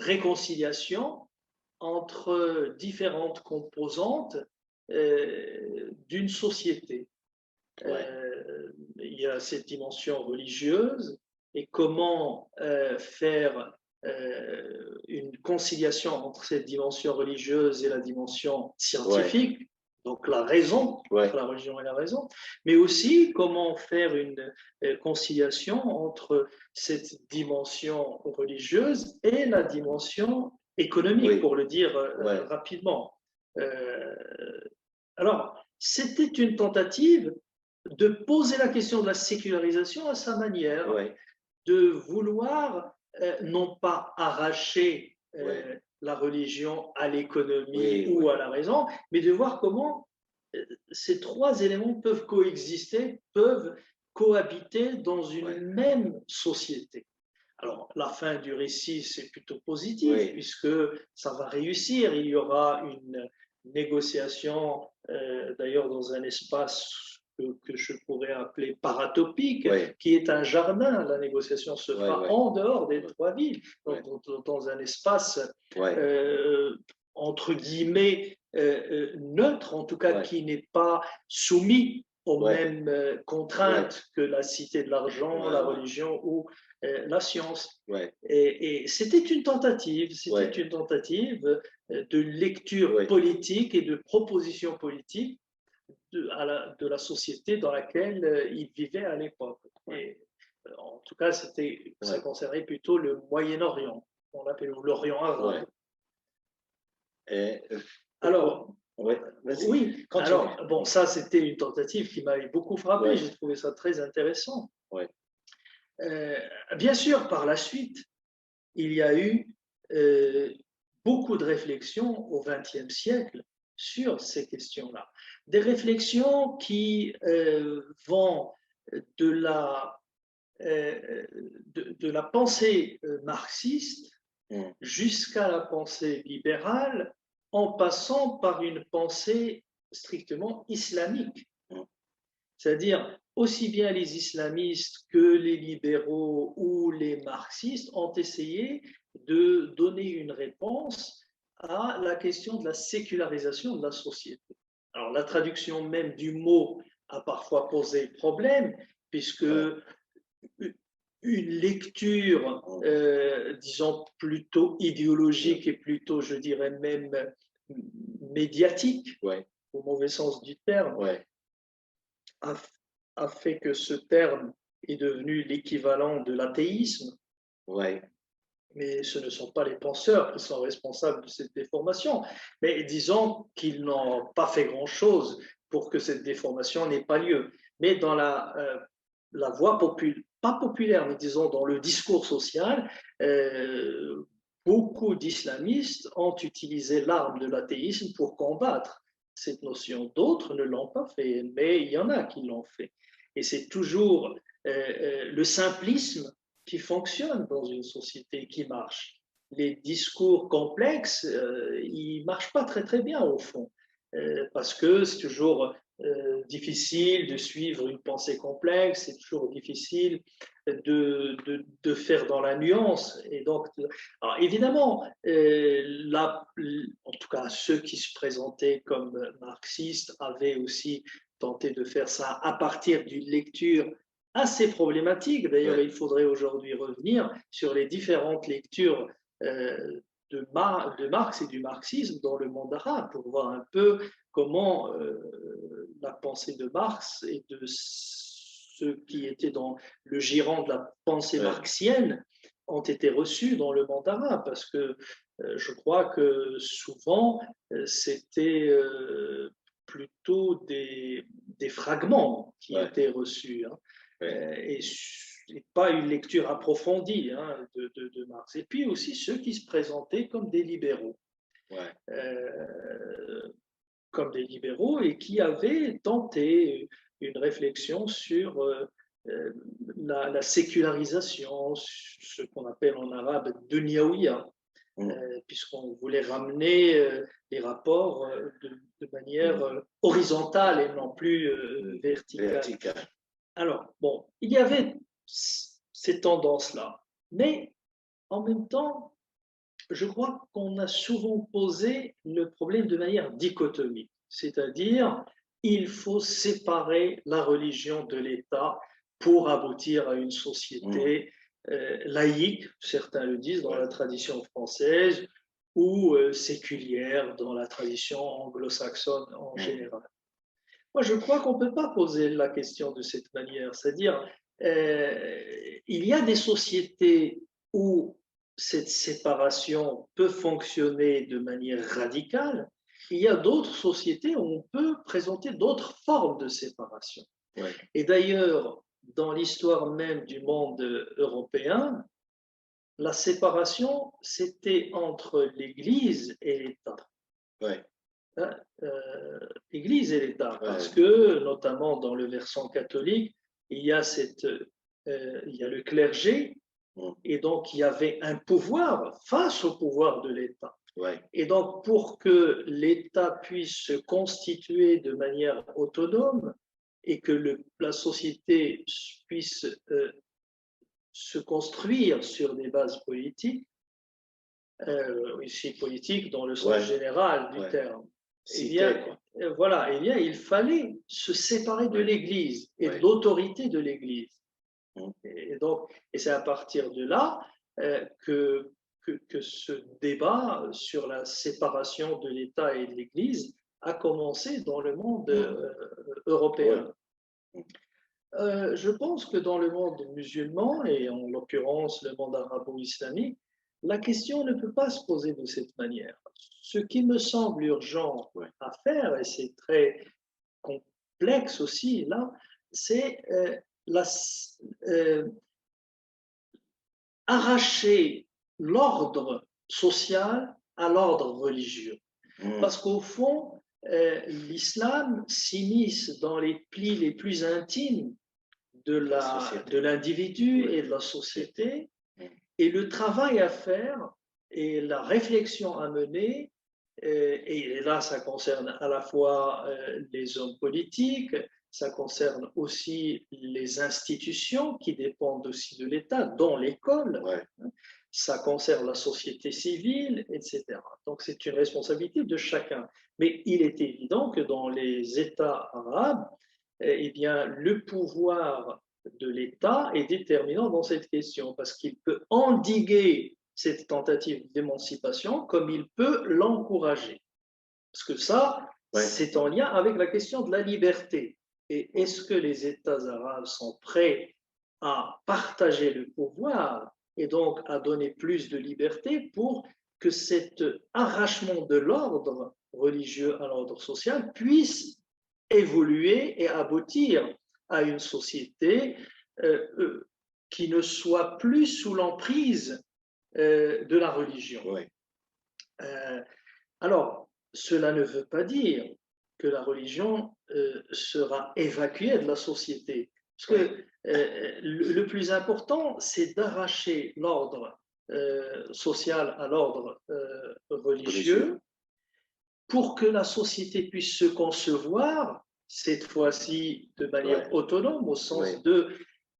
Speaker 2: réconciliation entre différentes composantes d'une société.
Speaker 1: ouais,
Speaker 2: Il y a cette dimension religieuse et comment faire une conciliation entre cette dimension religieuse et la dimension
Speaker 1: ouais,
Speaker 2: scientifique, donc la raison, entre
Speaker 1: ouais,
Speaker 2: la religion et la raison, mais aussi comment faire une conciliation entre cette dimension religieuse et la dimension économique,
Speaker 1: oui,
Speaker 2: pour le dire
Speaker 1: ouais,
Speaker 2: rapidement. Euh, alors, c'était une tentative de poser la question de la sécularisation à sa manière,
Speaker 1: ouais,
Speaker 2: de vouloir non pas arracher
Speaker 1: ouais,
Speaker 2: la religion à l'économie
Speaker 1: oui,
Speaker 2: ou
Speaker 1: ouais,
Speaker 2: à la raison, mais de voir comment ces trois éléments peuvent coexister, peuvent cohabiter dans une
Speaker 1: ouais,
Speaker 2: même société. Alors, la fin du récit, c'est plutôt positif,
Speaker 1: oui,
Speaker 2: puisque ça va réussir. Il y aura une négociation, d'ailleurs, dans un espace que je pourrais appeler paratopique,
Speaker 1: ouais,
Speaker 2: qui est un jardin. La négociation se
Speaker 1: ouais,
Speaker 2: fera
Speaker 1: ouais,
Speaker 2: en dehors des trois villes,
Speaker 1: ouais,
Speaker 2: donc dans un espace,
Speaker 1: ouais,
Speaker 2: entre guillemets, neutre, en tout cas
Speaker 1: ouais,
Speaker 2: qui n'est pas soumis aux
Speaker 1: ouais,
Speaker 2: mêmes
Speaker 1: ouais,
Speaker 2: contraintes que la cité de l'argent, la
Speaker 1: ouais, ouais,
Speaker 2: religion ou la science.
Speaker 1: ouais,
Speaker 2: Et c'était
Speaker 1: ouais,
Speaker 2: une tentative de lecture
Speaker 1: ouais,
Speaker 2: politique et de proposition politique de la société dans laquelle il vivait à l'époque. Et en tout cas, ça
Speaker 1: ouais,
Speaker 2: concernait plutôt le Moyen-Orient, on l'appelle l'Orient arabe.
Speaker 1: ouais. Et
Speaker 2: Alors,
Speaker 1: ouais, vas-y,
Speaker 2: oui,
Speaker 1: continue.
Speaker 2: alors, bon, ça, c'était une tentative qui m'avait beaucoup frappé,
Speaker 1: Ouais,
Speaker 2: j'ai trouvé ça très intéressant.
Speaker 1: ouais,
Speaker 2: Euh, Bien sûr, par la suite, il y a eu euh, beaucoup de réflexions au XXe siècle sur ces questions-là. Des réflexions qui vont de la, de la pensée marxiste
Speaker 1: mm,
Speaker 2: jusqu'à la pensée libérale, en passant par une pensée strictement islamique.
Speaker 1: mm,
Speaker 2: C'est-à-dire, aussi bien les islamistes que les libéraux ou les marxistes ont essayé de donner une réponse à la question de la sécularisation de la société. Alors, la traduction même du mot a parfois posé problème, puisque
Speaker 1: ouais,
Speaker 2: une lecture,
Speaker 1: mm,
Speaker 2: disons, plutôt idéologique et plutôt, je dirais même, médiatique,
Speaker 1: ouais,
Speaker 2: au mauvais sens du terme,
Speaker 1: ouais,
Speaker 2: a, a fait que ce terme est devenu l'équivalent de l'athéisme,
Speaker 1: ouais,
Speaker 2: mais ce ne sont pas les penseurs qui sont responsables de cette déformation. Mais disons qu'ils n'ont pas fait grand-chose pour que cette déformation n'ait pas lieu. Mais dans la voie populaire, pas populaire, mais disons dans le discours social, beaucoup d'islamistes ont utilisé l'arme de l'athéisme pour combattre cette notion. D'autres ne l'ont pas fait, mais il y en a qui l'ont fait. Et c'est toujours le simplisme qui fonctionne dans une société qui marche. Les discours complexes, ils ne marchent pas très très bien au fond, parce que c'est toujours difficile de suivre une pensée complexe, c'est toujours difficile de faire dans la nuance. Et donc, alors évidemment, en tout cas, ceux qui se présentaient comme marxistes avaient aussi tenté de faire ça à partir d'une lecture assez problématique. D'ailleurs, il faudrait aujourd'hui revenir sur les différentes lectures de Marx et du marxisme dans le monde arabe pour voir un peu comment la pensée de Marx et de ceux qui étaient dans le giron de la pensée marxienne ont été reçus dans le monde arabe, parce que je crois que souvent c'était plutôt des fragments qui étaient reçus, hein, et pas une lecture approfondie, hein, de Marx. Et puis aussi ceux qui se présentaient comme des libéraux. Comme des libéraux et qui avaient tenté une réflexion sur la sécularisation, ce qu'on appelle en arabe Dunyawiya, puisqu'on voulait ramener les rapports de manière horizontale et non plus verticale. Alors, bon, il y avait ces tendances-là, mais en même temps, je crois qu'on a souvent posé le problème de manière dichotomique, c'est-à-dire il faut séparer la religion de l'État pour aboutir à une société laïque, certains le disent dans la tradition française, ou séculière dans la tradition anglo-saxonne en général. Moi, je crois qu'on ne peut pas poser la question de cette manière, c'est-à-dire il y a des sociétés où cette séparation peut fonctionner de manière radicale. Il y a d'autres sociétés où on peut présenter d'autres formes de séparation. Et d'ailleurs, dans l'histoire même du monde européen, la séparation, c'était entre l'Église et l'État. L'Église et l'État, parce que, notamment dans le versant catholique, il y a le clergé, et donc il y avait un pouvoir face au pouvoir de l'État. Et donc, pour que l'État puisse se constituer de manière autonome et que la société puisse se construire sur des bases politiques, ici politique dans le sens général du terme, voilà, il fallait se séparer de l'Église et de l'autorité de l'Église. Et c'est à partir de là que ce débat sur la séparation de l'État et de l'Église a commencé dans le monde européen. Je pense que dans le monde musulman, et en l'occurrence le monde arabo-islamique, la question ne peut pas se poser de cette manière. Ce qui me semble urgent à faire, et c'est très complexe aussi là, c'est arracher l'ordre social à l'ordre religieux. Parce qu'au fond, l'islam s'immisce dans les plis les plus intimes de l'individu et de la société, et le travail à faire et la réflexion à mener, et là ça concerne à la fois les hommes politiques, ça concerne aussi les institutions qui dépendent aussi de l'État, dont l'école, ça concerne la société civile, etc. Donc c'est une responsabilité de chacun. Mais il est évident que dans les États arabes, eh bien, le pouvoir de l'État est déterminant dans cette question, parce qu'il peut endiguer cette tentative d'émancipation comme il peut l'encourager. Parce que ça, c'est en lien avec la question de la liberté. Et est-ce que les États arabes sont prêts à partager le pouvoir et donc à donner plus de liberté pour que cet arrachement de l'ordre religieux à l'ordre social puisse évoluer et aboutir à une société qui ne soit plus sous l'emprise de la religion. Alors, cela ne veut pas dire que la religion sera évacuée de la société. Parce que le plus important, c'est d'arracher l'ordre social à l'ordre religieux pour que la société puisse se concevoir cette fois-ci de manière autonome, au sens de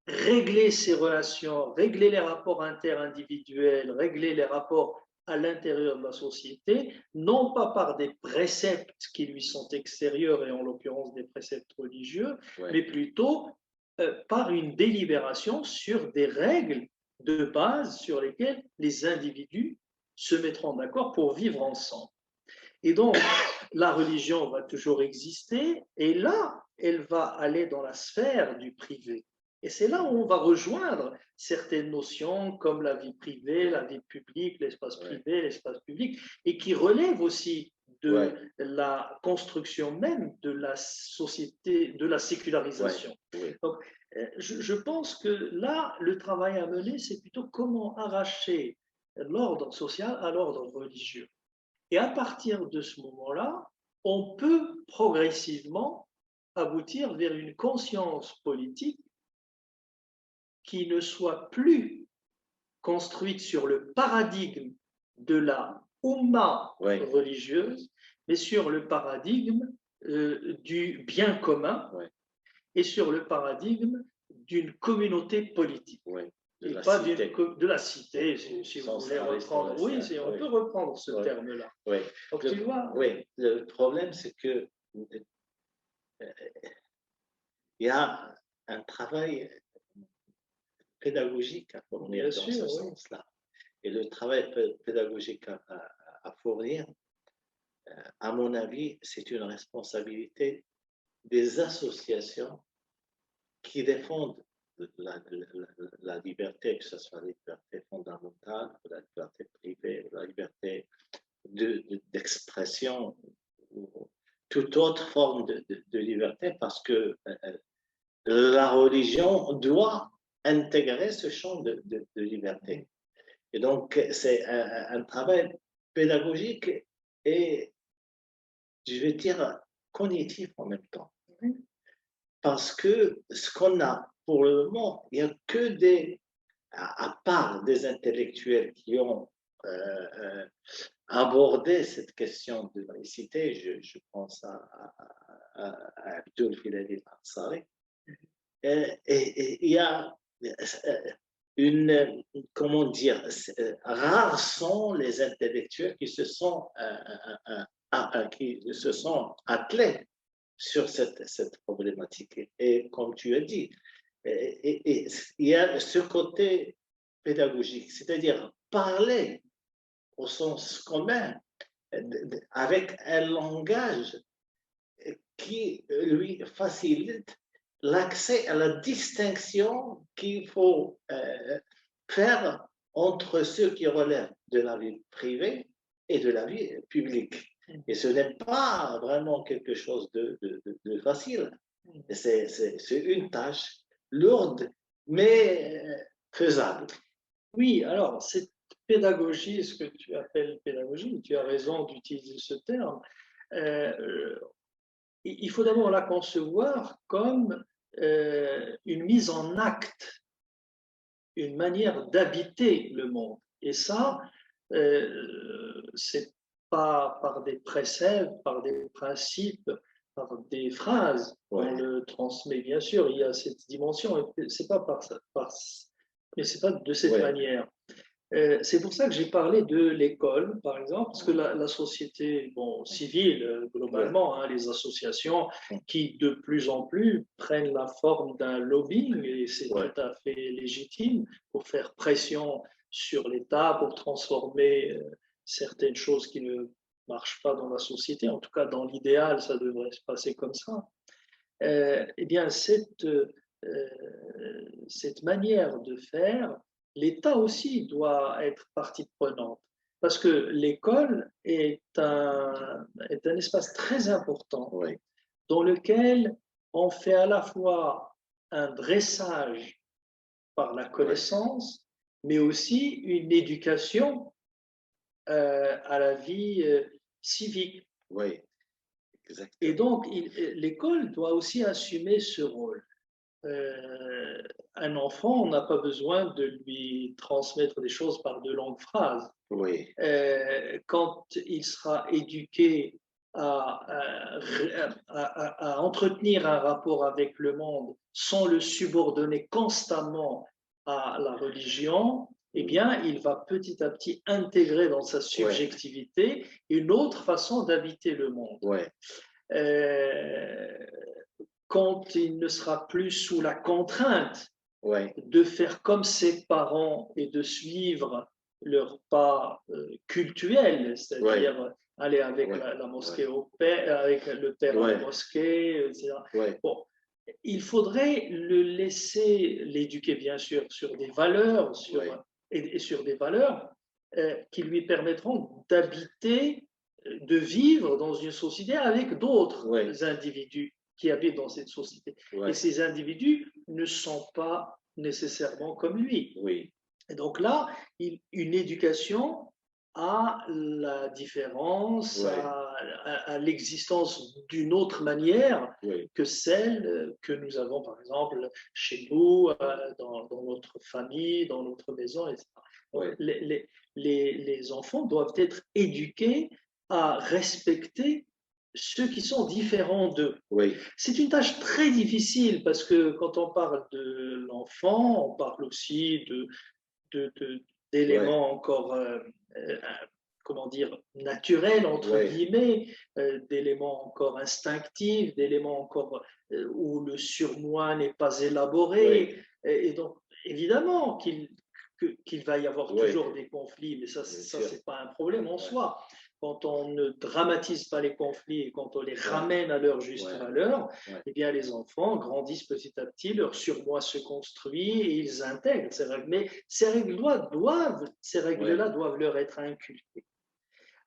Speaker 2: régler ses relations, régler les rapports interindividuels, régler les rapports à l'intérieur de la société, non pas par des préceptes qui lui sont extérieurs, et en l'occurrence des préceptes religieux, mais plutôt par une délibération sur des règles de base sur lesquelles les individus se mettront d'accord pour vivre ensemble. Et donc, la religion va toujours exister, et là, elle va aller dans la sphère du privé. Et c'est là où on va rejoindre certaines notions comme la vie privée, la vie publique, l'espace privé, l'espace public, et qui relèvent aussi de la construction même de la société, de la sécularisation. Donc, je pense que là, le travail à mener, c'est plutôt comment arracher l'ordre social à l'ordre religieux. Et à partir de ce moment-là, on peut progressivement aboutir vers une conscience politique qui ne soit plus construite sur le paradigme de la Oumma religieuse, mais sur le paradigme du bien commun et sur le paradigme d'une communauté politique. Et pas de la cité, si vous voulez reprendre. Oui, on peut reprendre ce terme-là.
Speaker 1: Donc, tu vois, le problème, c'est que il y a un travail pédagogique à fournir dans ce sens-là. Et le travail pédagogique à fournir, à mon avis, c'est une responsabilité des associations qui défendent la liberté, que ce soit la liberté fondamentale, la liberté privée, la liberté d'expression, ou toute autre forme de liberté, parce que la religion doit intégrer ce champ de liberté. Et donc, c'est un travail pédagogique et, je vais dire, cognitif en même temps. Parce que ce qu'on a pour le moment, il n'y a que à part des intellectuels qui ont abordé cette question de laïcité, je pense à Abdul Hilali al-Ansari, et il y a comment dire, rares sont les intellectuels qui se sont attelés sur cette problématique. Et comme tu as dit, il y a ce côté pédagogique, c'est-à-dire parler au sens commun avec un langage qui lui facilite l'accès à la distinction qu'il faut faire entre ceux qui relèvent de la vie privée et de la vie publique. Et ce n'est pas vraiment quelque chose de facile. C'est une tâche lourde, mais faisable.
Speaker 2: Oui, alors cette pédagogie, ce que tu appelles pédagogie, tu as raison d'utiliser ce terme, il faut d'abord la concevoir comme une mise en acte, une manière d'habiter le monde. Et ça, c'est pas par des préceptes, par des principes, par des phrases qu'on le transmet. Bien sûr, il y a cette dimension, c'est pas mais c'est pas de cette manière. C'est pour ça que j'ai parlé de l'école, par exemple, parce que la société civile, globalement, les associations qui de plus en plus prennent la forme d'un lobbying, et c'est tout à fait légitime, pour faire pression sur l'État, pour transformer certaines choses qui ne marchent pas dans la société. En tout cas, dans l'idéal, ça devrait se passer comme ça. Eh bien, cette manière de faire, l'État aussi doit être partie prenante, parce que l'école est un espace très important dans lequel on fait à la fois un dressage par la connaissance, mais aussi une éducation à la vie civique.
Speaker 1: Oui, exactement.
Speaker 2: Et donc, l'école doit aussi assumer ce rôle. Un enfant, on n'a pas besoin de lui transmettre des choses par de longues phrases. Quand il sera éduqué à entretenir un rapport avec le monde sans le subordonner constamment à la religion, eh bien, il va petit à petit intégrer dans sa subjectivité une autre façon d'habiter le monde.
Speaker 1: Ouais.
Speaker 2: Quand il ne sera plus sous la contrainte
Speaker 1: Ouais.
Speaker 2: de faire comme ses parents et de suivre leur pas cultuel, c'est-à-dire aller avec la mosquée au père, avec le père à la mosquée, etc. Bon, il faudrait le laisser l'éduquer, bien sûr, sur des valeurs, et sur des valeurs qui lui permettront d'habiter, de vivre dans une société avec d'autres individus qui habitent dans cette société. Et ces individus ne sont pas nécessairement comme lui. Et donc là, une éducation à la différence, à l'existence d'une autre manière que celle que nous avons, par exemple, chez nous, dans notre famille, dans notre maison, etc. Donc, les enfants doivent être éduqués à respecter ceux qui sont différents d'eux. C'est une tâche très difficile parce que quand on parle de l'enfant, on parle aussi d'éléments encore, comment dire, naturels, entre guillemets, d'éléments encore instinctifs, d'éléments encore où le surmoi n'est pas élaboré. Et donc, évidemment qu'il va y avoir toujours des conflits, mais ça c'est pas un problème en soi. Quand on ne dramatise pas les conflits et quand on les ramène à leur juste valeur, eh bien les enfants grandissent petit à petit, leur surmoi se construit et ils intègrent ces règles. Mais ces règles-là doivent leur être inculquées.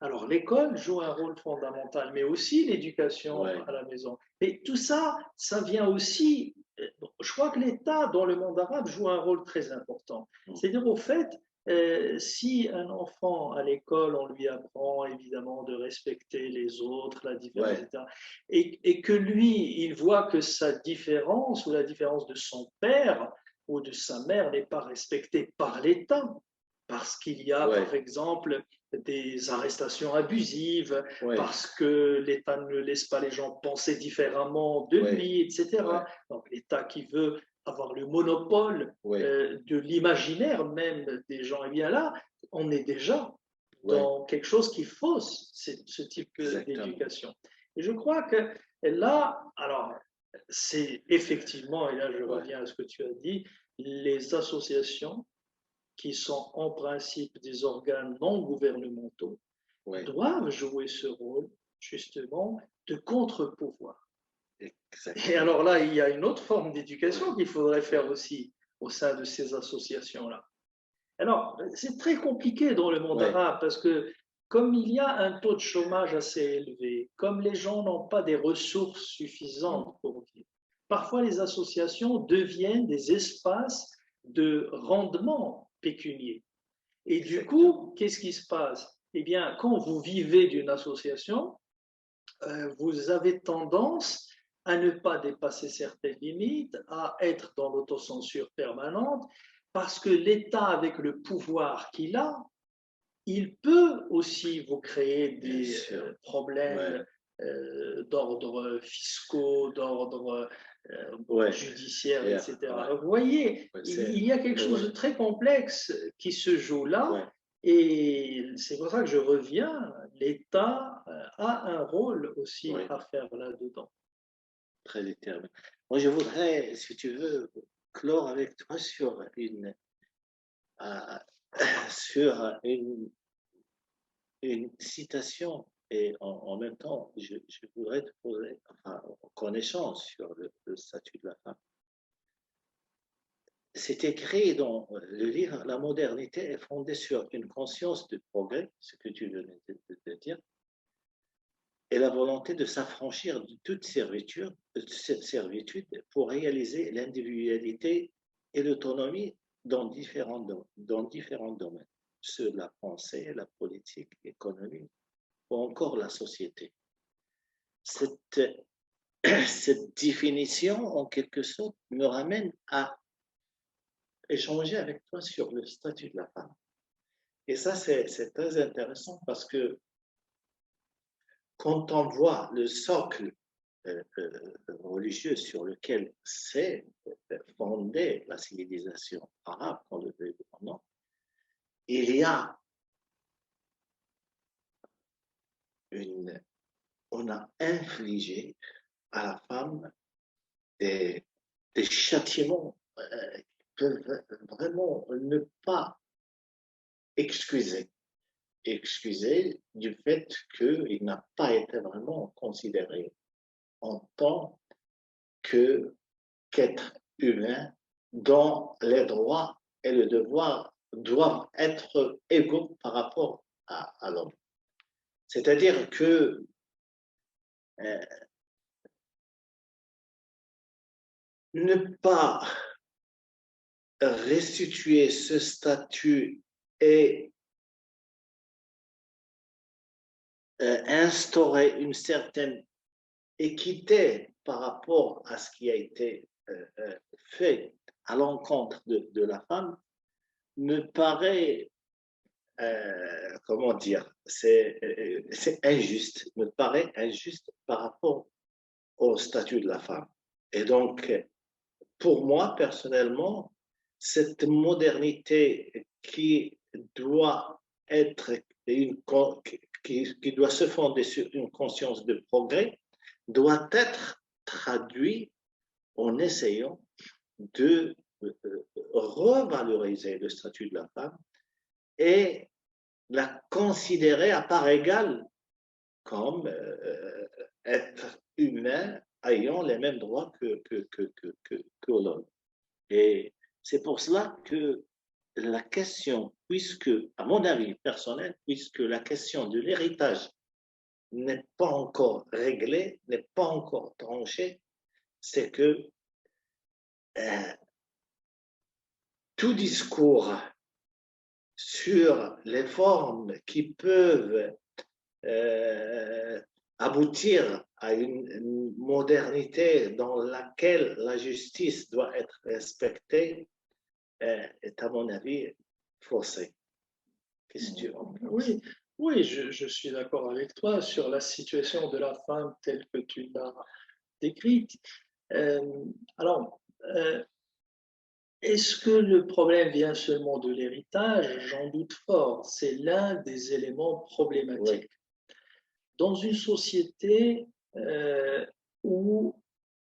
Speaker 2: Alors l'école joue un rôle fondamental, mais aussi l'éducation à la maison. Et tout ça, ça vient aussi. Je crois que l'État dans le monde arabe joue un rôle très important. C'est-à-dire au fait, si un enfant à l'école, on lui apprend évidemment de respecter les autres, la différence, etc., et que lui, il voit que sa différence ou la différence de son père ou de sa mère n'est pas respectée par l'État, parce qu'il y a, par exemple, des arrestations abusives, parce que l'État ne laisse pas les gens penser différemment de lui, etc. Donc l'État qui veut avoir le monopole de l'imaginaire même des gens, et bien là, on est déjà dans quelque chose qui fausse ce type d'éducation. Et je crois que là, alors, c'est effectivement, et là je reviens à ce que tu as dit, les associations qui sont en principe des organes non gouvernementaux, doivent jouer ce rôle justement de contre-pouvoir. Et alors là, il y a une autre forme d'éducation qu'il faudrait faire aussi au sein de ces associations-là. Alors, c'est très compliqué dans le monde arabe parce que comme il y a un taux de chômage assez élevé, comme les gens n'ont pas des ressources suffisantes pour vivre, parfois les associations deviennent des espaces de rendement pécunier. Et du coup, qu'est-ce qui se passe? Eh bien, quand vous vivez d'une association, vous avez tendance à ne pas dépasser certaines limites, à être dans l'autocensure permanente, parce que l'État, avec le pouvoir qu'il a, il peut aussi vous créer des problèmes d'ordre fiscaux, d'ordre judiciaire, etc. Donc, vous voyez, il y a quelque chose de très complexe qui se joue là, et c'est pour ça que je reviens, l'État a un rôle aussi à faire là-dedans.
Speaker 1: Très déterminé. Moi, je voudrais, si tu veux, clore avec toi sur une citation. Et en même temps, je voudrais te poser, qu'on échange sur le statut de la femme. C'est écrit dans le livre, la modernité est fondée sur une conscience de progrès, ce que tu venais de dire, et la volonté de s'affranchir de toute servitude pour réaliser l'individualité et l'autonomie dans différents domaines, ceux de la pensée, la politique, l'économie, ou encore la société. Cette définition, en quelque sorte, me ramène à échanger avec toi sur le statut de la femme. Et ça, c'est très intéressant parce que quand on voit le socle religieux sur lequel s'est fondée la civilisation arabe, qu'on le veuille ou non, il y a on a infligé à la femme des châtiments qui peuvent vraiment ne pas excuser du fait qu'il n'a pas été vraiment considéré en tant qu'être humain dont les droits et le devoir doivent être égaux par rapport à l'homme. C'est-à-dire que ne pas restituer ce statut et instaurer une certaine équité par rapport à ce qui a été fait à l'encontre de la femme me paraît, comment dire, c'est injuste, me paraît injuste par rapport au statut de la femme. Et donc, pour moi, personnellement, cette modernité qui doit être qui doit se fonder sur une conscience de progrès doit être traduite en essayant de revaloriser le statut de la femme et la considérer à part égale comme être humain ayant les mêmes droits que l'homme. Et c'est pour cela que la question, puisque, à mon avis personnel, puisque la question de l'héritage n'est pas encore réglée, n'est pas encore tranchée, c'est que tout discours sur les formes qui peuvent aboutir à une modernité dans laquelle la justice doit être respectée est, à mon avis, faussé. Qu'est-ce que tu en penses?
Speaker 2: Oui, je suis d'accord avec toi sur la situation de la femme telle que tu l'as décrite. Alors, est-ce que le problème vient seulement de l'héritage? J'en doute fort. C'est l'un des éléments problématiques.
Speaker 1: Oui.
Speaker 2: Dans une société où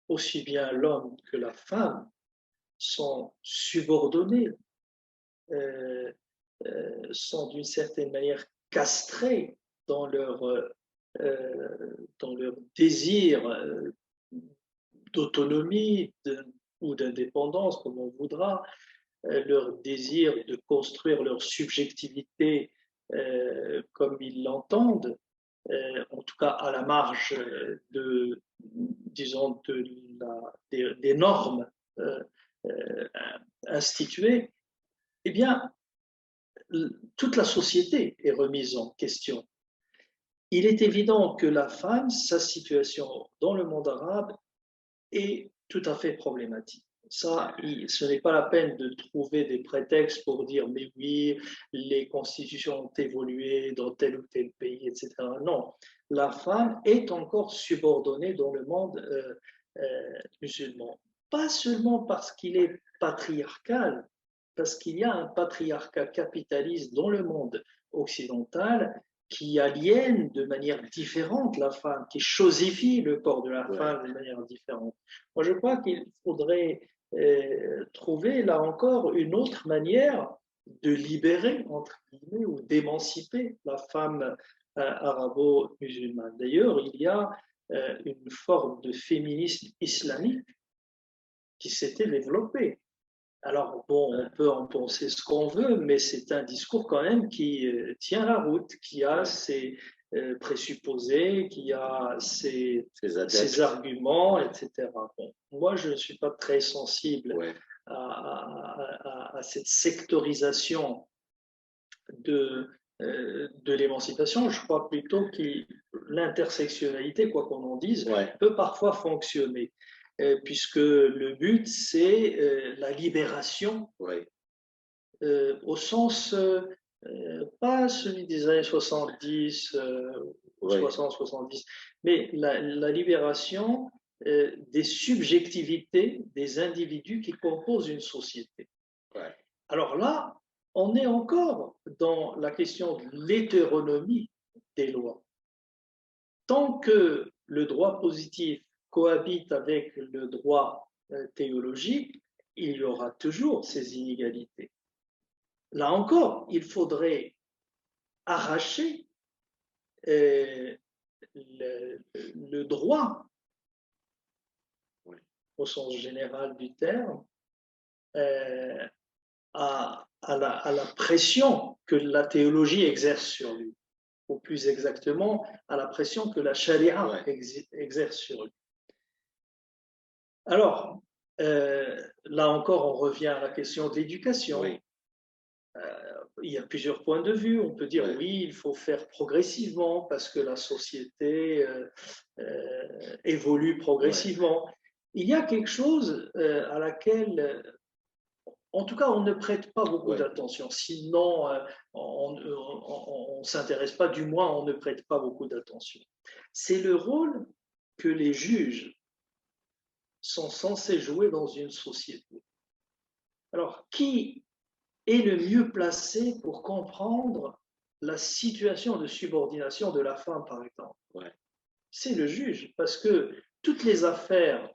Speaker 2: aussi bien l'homme que la femme sont subordonnés, sont d'une certaine manière castrés dans leur désir d'autonomie ou d'indépendance, comme on voudra, leur désir de construire leur subjectivité comme ils l'entendent, en tout cas à la marge disons, des normes instituées, eh bien, toute la société est remise en question. Il est évident que la femme, sa situation dans le monde arabe est tout à fait problématique. Ça, ce n'est pas la peine de trouver des prétextes pour dire mais oui, les constitutions ont évolué dans tel ou tel pays, etc. Non, la femme est encore subordonnée dans le monde musulman. Pas seulement parce qu'il est patriarcal, parce qu'il y a un patriarcat capitaliste dans le monde occidental qui aliène de manière différente la femme, qui chosifie le corps de la femme de manière différente. Moi, je crois qu'il faudrait trouver là encore une autre manière de libérer, entre guillemets, ou d'émanciper la femme arabo-musulmane. D'ailleurs, il y a une forme de féminisme islamique qui s'était développée. Alors, bon, on peut en penser ce qu'on veut, mais c'est un discours quand même qui tient la route, qui a ses présupposés, qui a ses arguments, etc. Bon, moi, je ne suis pas très sensible à cette sectorisation de l'émancipation. Je crois plutôt que l'intersectionnalité, quoi qu'on en dise, peut parfois fonctionner. Puisque le but, c'est la libération au sens, pas celui des années 70,
Speaker 1: Oui.
Speaker 2: 60-70. Mais la libération des subjectivités des individus qui composent une société.
Speaker 1: Ouais.
Speaker 2: Alors là, on est encore dans la question de l'hétéronomie des lois. Tant que le droit positif cohabite avec le droit théologique, il y aura toujours ces inégalités. Là encore, il faudrait arracher le droit, au sens général du terme, à la pression que la théologie exerce sur lui, ou plus exactement à la pression que la charia exerce sur lui. Alors, là encore, on revient à la question de l'éducation.
Speaker 1: Oui.
Speaker 2: Il y a plusieurs points de vue. On peut dire oui, il faut faire progressivement parce que la société évolue progressivement. Il y a quelque chose à laquelle, en tout cas, on ne prête pas beaucoup d'attention. Sinon, on ne s'intéresse pas, du moins, on ne prête pas beaucoup d'attention. C'est le rôle que les juges sont censés jouer dans une société. Alors, qui est le mieux placé pour comprendre la situation de subordination de la femme, par exemple? C'est le juge, parce que toutes les affaires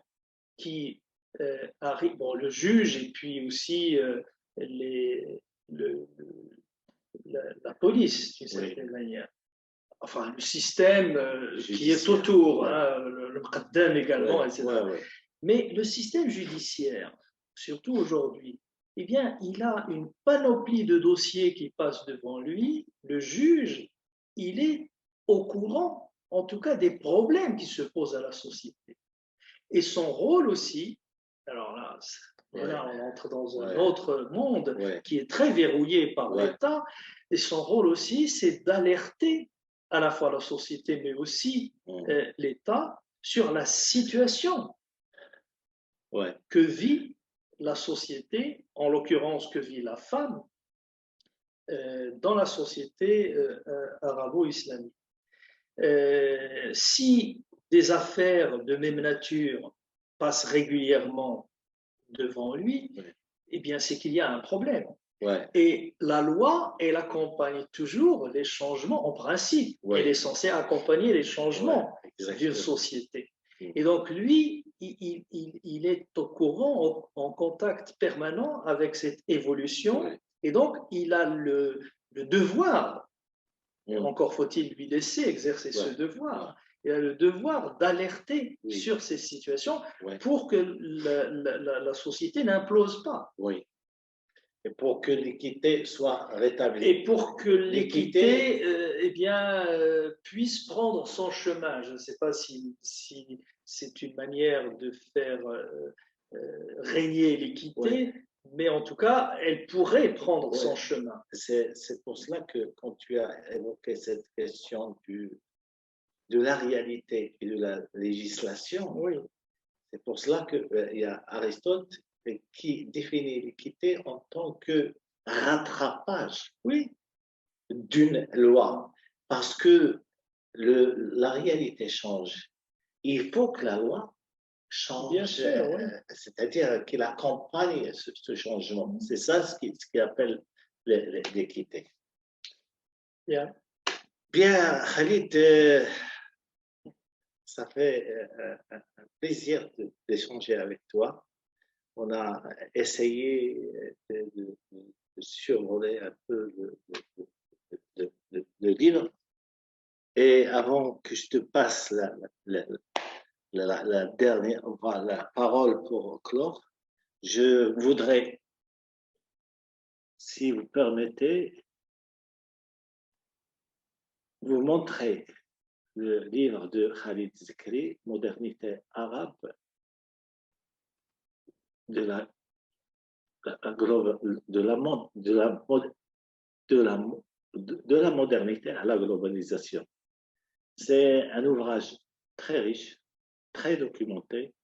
Speaker 2: qui arrivent, bon, le juge et puis aussi la police, d'une certaine manière, enfin le système qui est autour, hein, le Mqaddam également, etc. Mais le système judiciaire, surtout aujourd'hui, eh bien, il a une panoplie de dossiers qui passent devant lui. Le juge, il est au courant, en tout cas, des problèmes qui se posent à la société. Et son rôle aussi, alors là, on entre dans un autre monde qui est très verrouillé par l'État, et son rôle aussi, c'est d'alerter à la fois la société, mais aussi l'État sur la situation que vit la société, en l'occurrence que vit la femme, dans la société arabo-islamique. Si des affaires de même nature passent régulièrement devant lui, eh bien c'est qu'il y a un problème. Et la loi, elle accompagne toujours les changements en principe. Elle est censée accompagner les changements d'une société. Et donc lui, il est au courant, en contact permanent avec cette évolution. Et donc il a le devoir, encore faut-il lui laisser exercer ce devoir. Il a le devoir d'alerter sur ces situations pour que la société n'implose pas.
Speaker 1: Et pour que l'équité soit rétablie.
Speaker 2: Et pour que l'équité puisse prendre son chemin. Je ne sais pas si c'est une manière de faire régner l'équité, mais en tout cas, elle pourrait prendre son chemin.
Speaker 1: C'est pour cela que quand tu as évoqué cette question de la réalité et de la législation, c'est pour cela qu'il y a Aristote qui définit l'équité en tant que rattrapage d'une loi, parce que la réalité change. Il faut que la loi change, c'est-à-dire qu'il accompagne ce changement. C'est ça ce qui appelle l'équité. Bien, Khalid, ça fait un plaisir d'échanger avec toi. On a essayé de survoler un peu le livre. Et avant que je te passe la dernière, la parole pour clore, je voudrais, si vous permettez, vous montrer le livre de Khalid Zikri, Modernité arabe, de la modernité à la globalisation. C'est un ouvrage très riche, très documenté.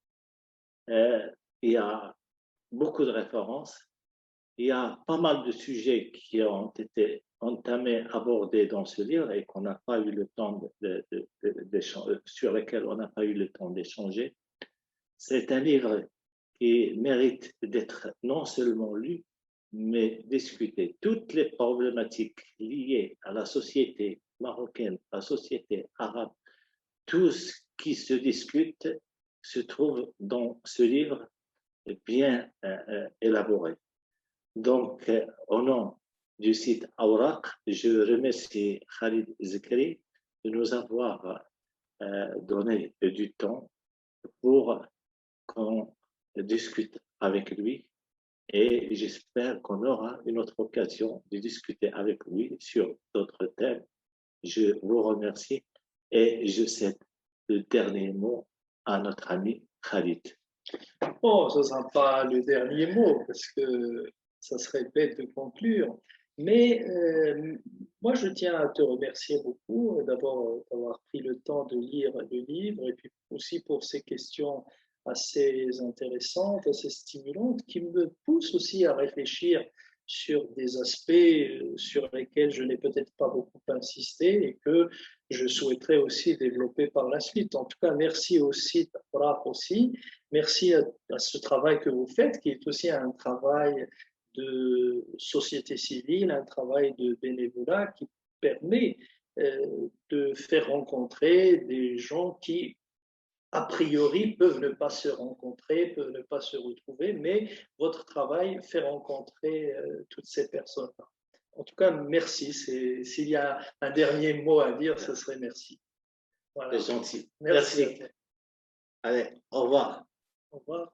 Speaker 1: Il y a beaucoup de références il y a pas mal de sujets qui ont été entamés, abordés dans ce livre et qu'on n'a pas eu le temps sur lesquels on n'a pas eu le temps d'échanger. C'est un livre qui mérite d'être non seulement lu, mais discuté. Toutes les problématiques liées à la société marocaine, à la société arabe, tout ce qui se discute se trouve dans ce livre bien élaboré. Donc, au nom du site Awraq, je remercie Khalid Zikri de nous avoir donné du temps pour qu'on discute avec lui et j'espère qu'on aura une autre occasion de discuter avec lui sur d'autres thèmes. Je vous remercie et je cède le dernier mot à notre ami Khalid.
Speaker 2: Bon, ce ne sera pas le dernier mot parce que ça serait bête de conclure. Mais moi, je tiens à te remercier beaucoup, d'abord d'avoir pris le temps de lire le livre et puis aussi pour ces questions assez intéressantes, assez stimulantes, qui me poussent aussi à réfléchir sur des aspects sur lesquels je n'ai peut-être pas beaucoup insisté et que je souhaiterais aussi développer par la suite. En tout cas, merci aussi, aussi. Merci à ce travail que vous faites, qui est aussi un travail de société civile, un travail de bénévolat qui permet de faire rencontrer des gens qui, a priori, peuvent ne pas se rencontrer, peuvent ne pas se retrouver, mais votre travail fait rencontrer toutes ces personnes-là. En tout cas, merci. S'il y a un dernier mot à dire, ce serait merci.
Speaker 1: Voilà. C'est gentil.
Speaker 2: Merci.
Speaker 1: Allez, au revoir.
Speaker 2: Au revoir.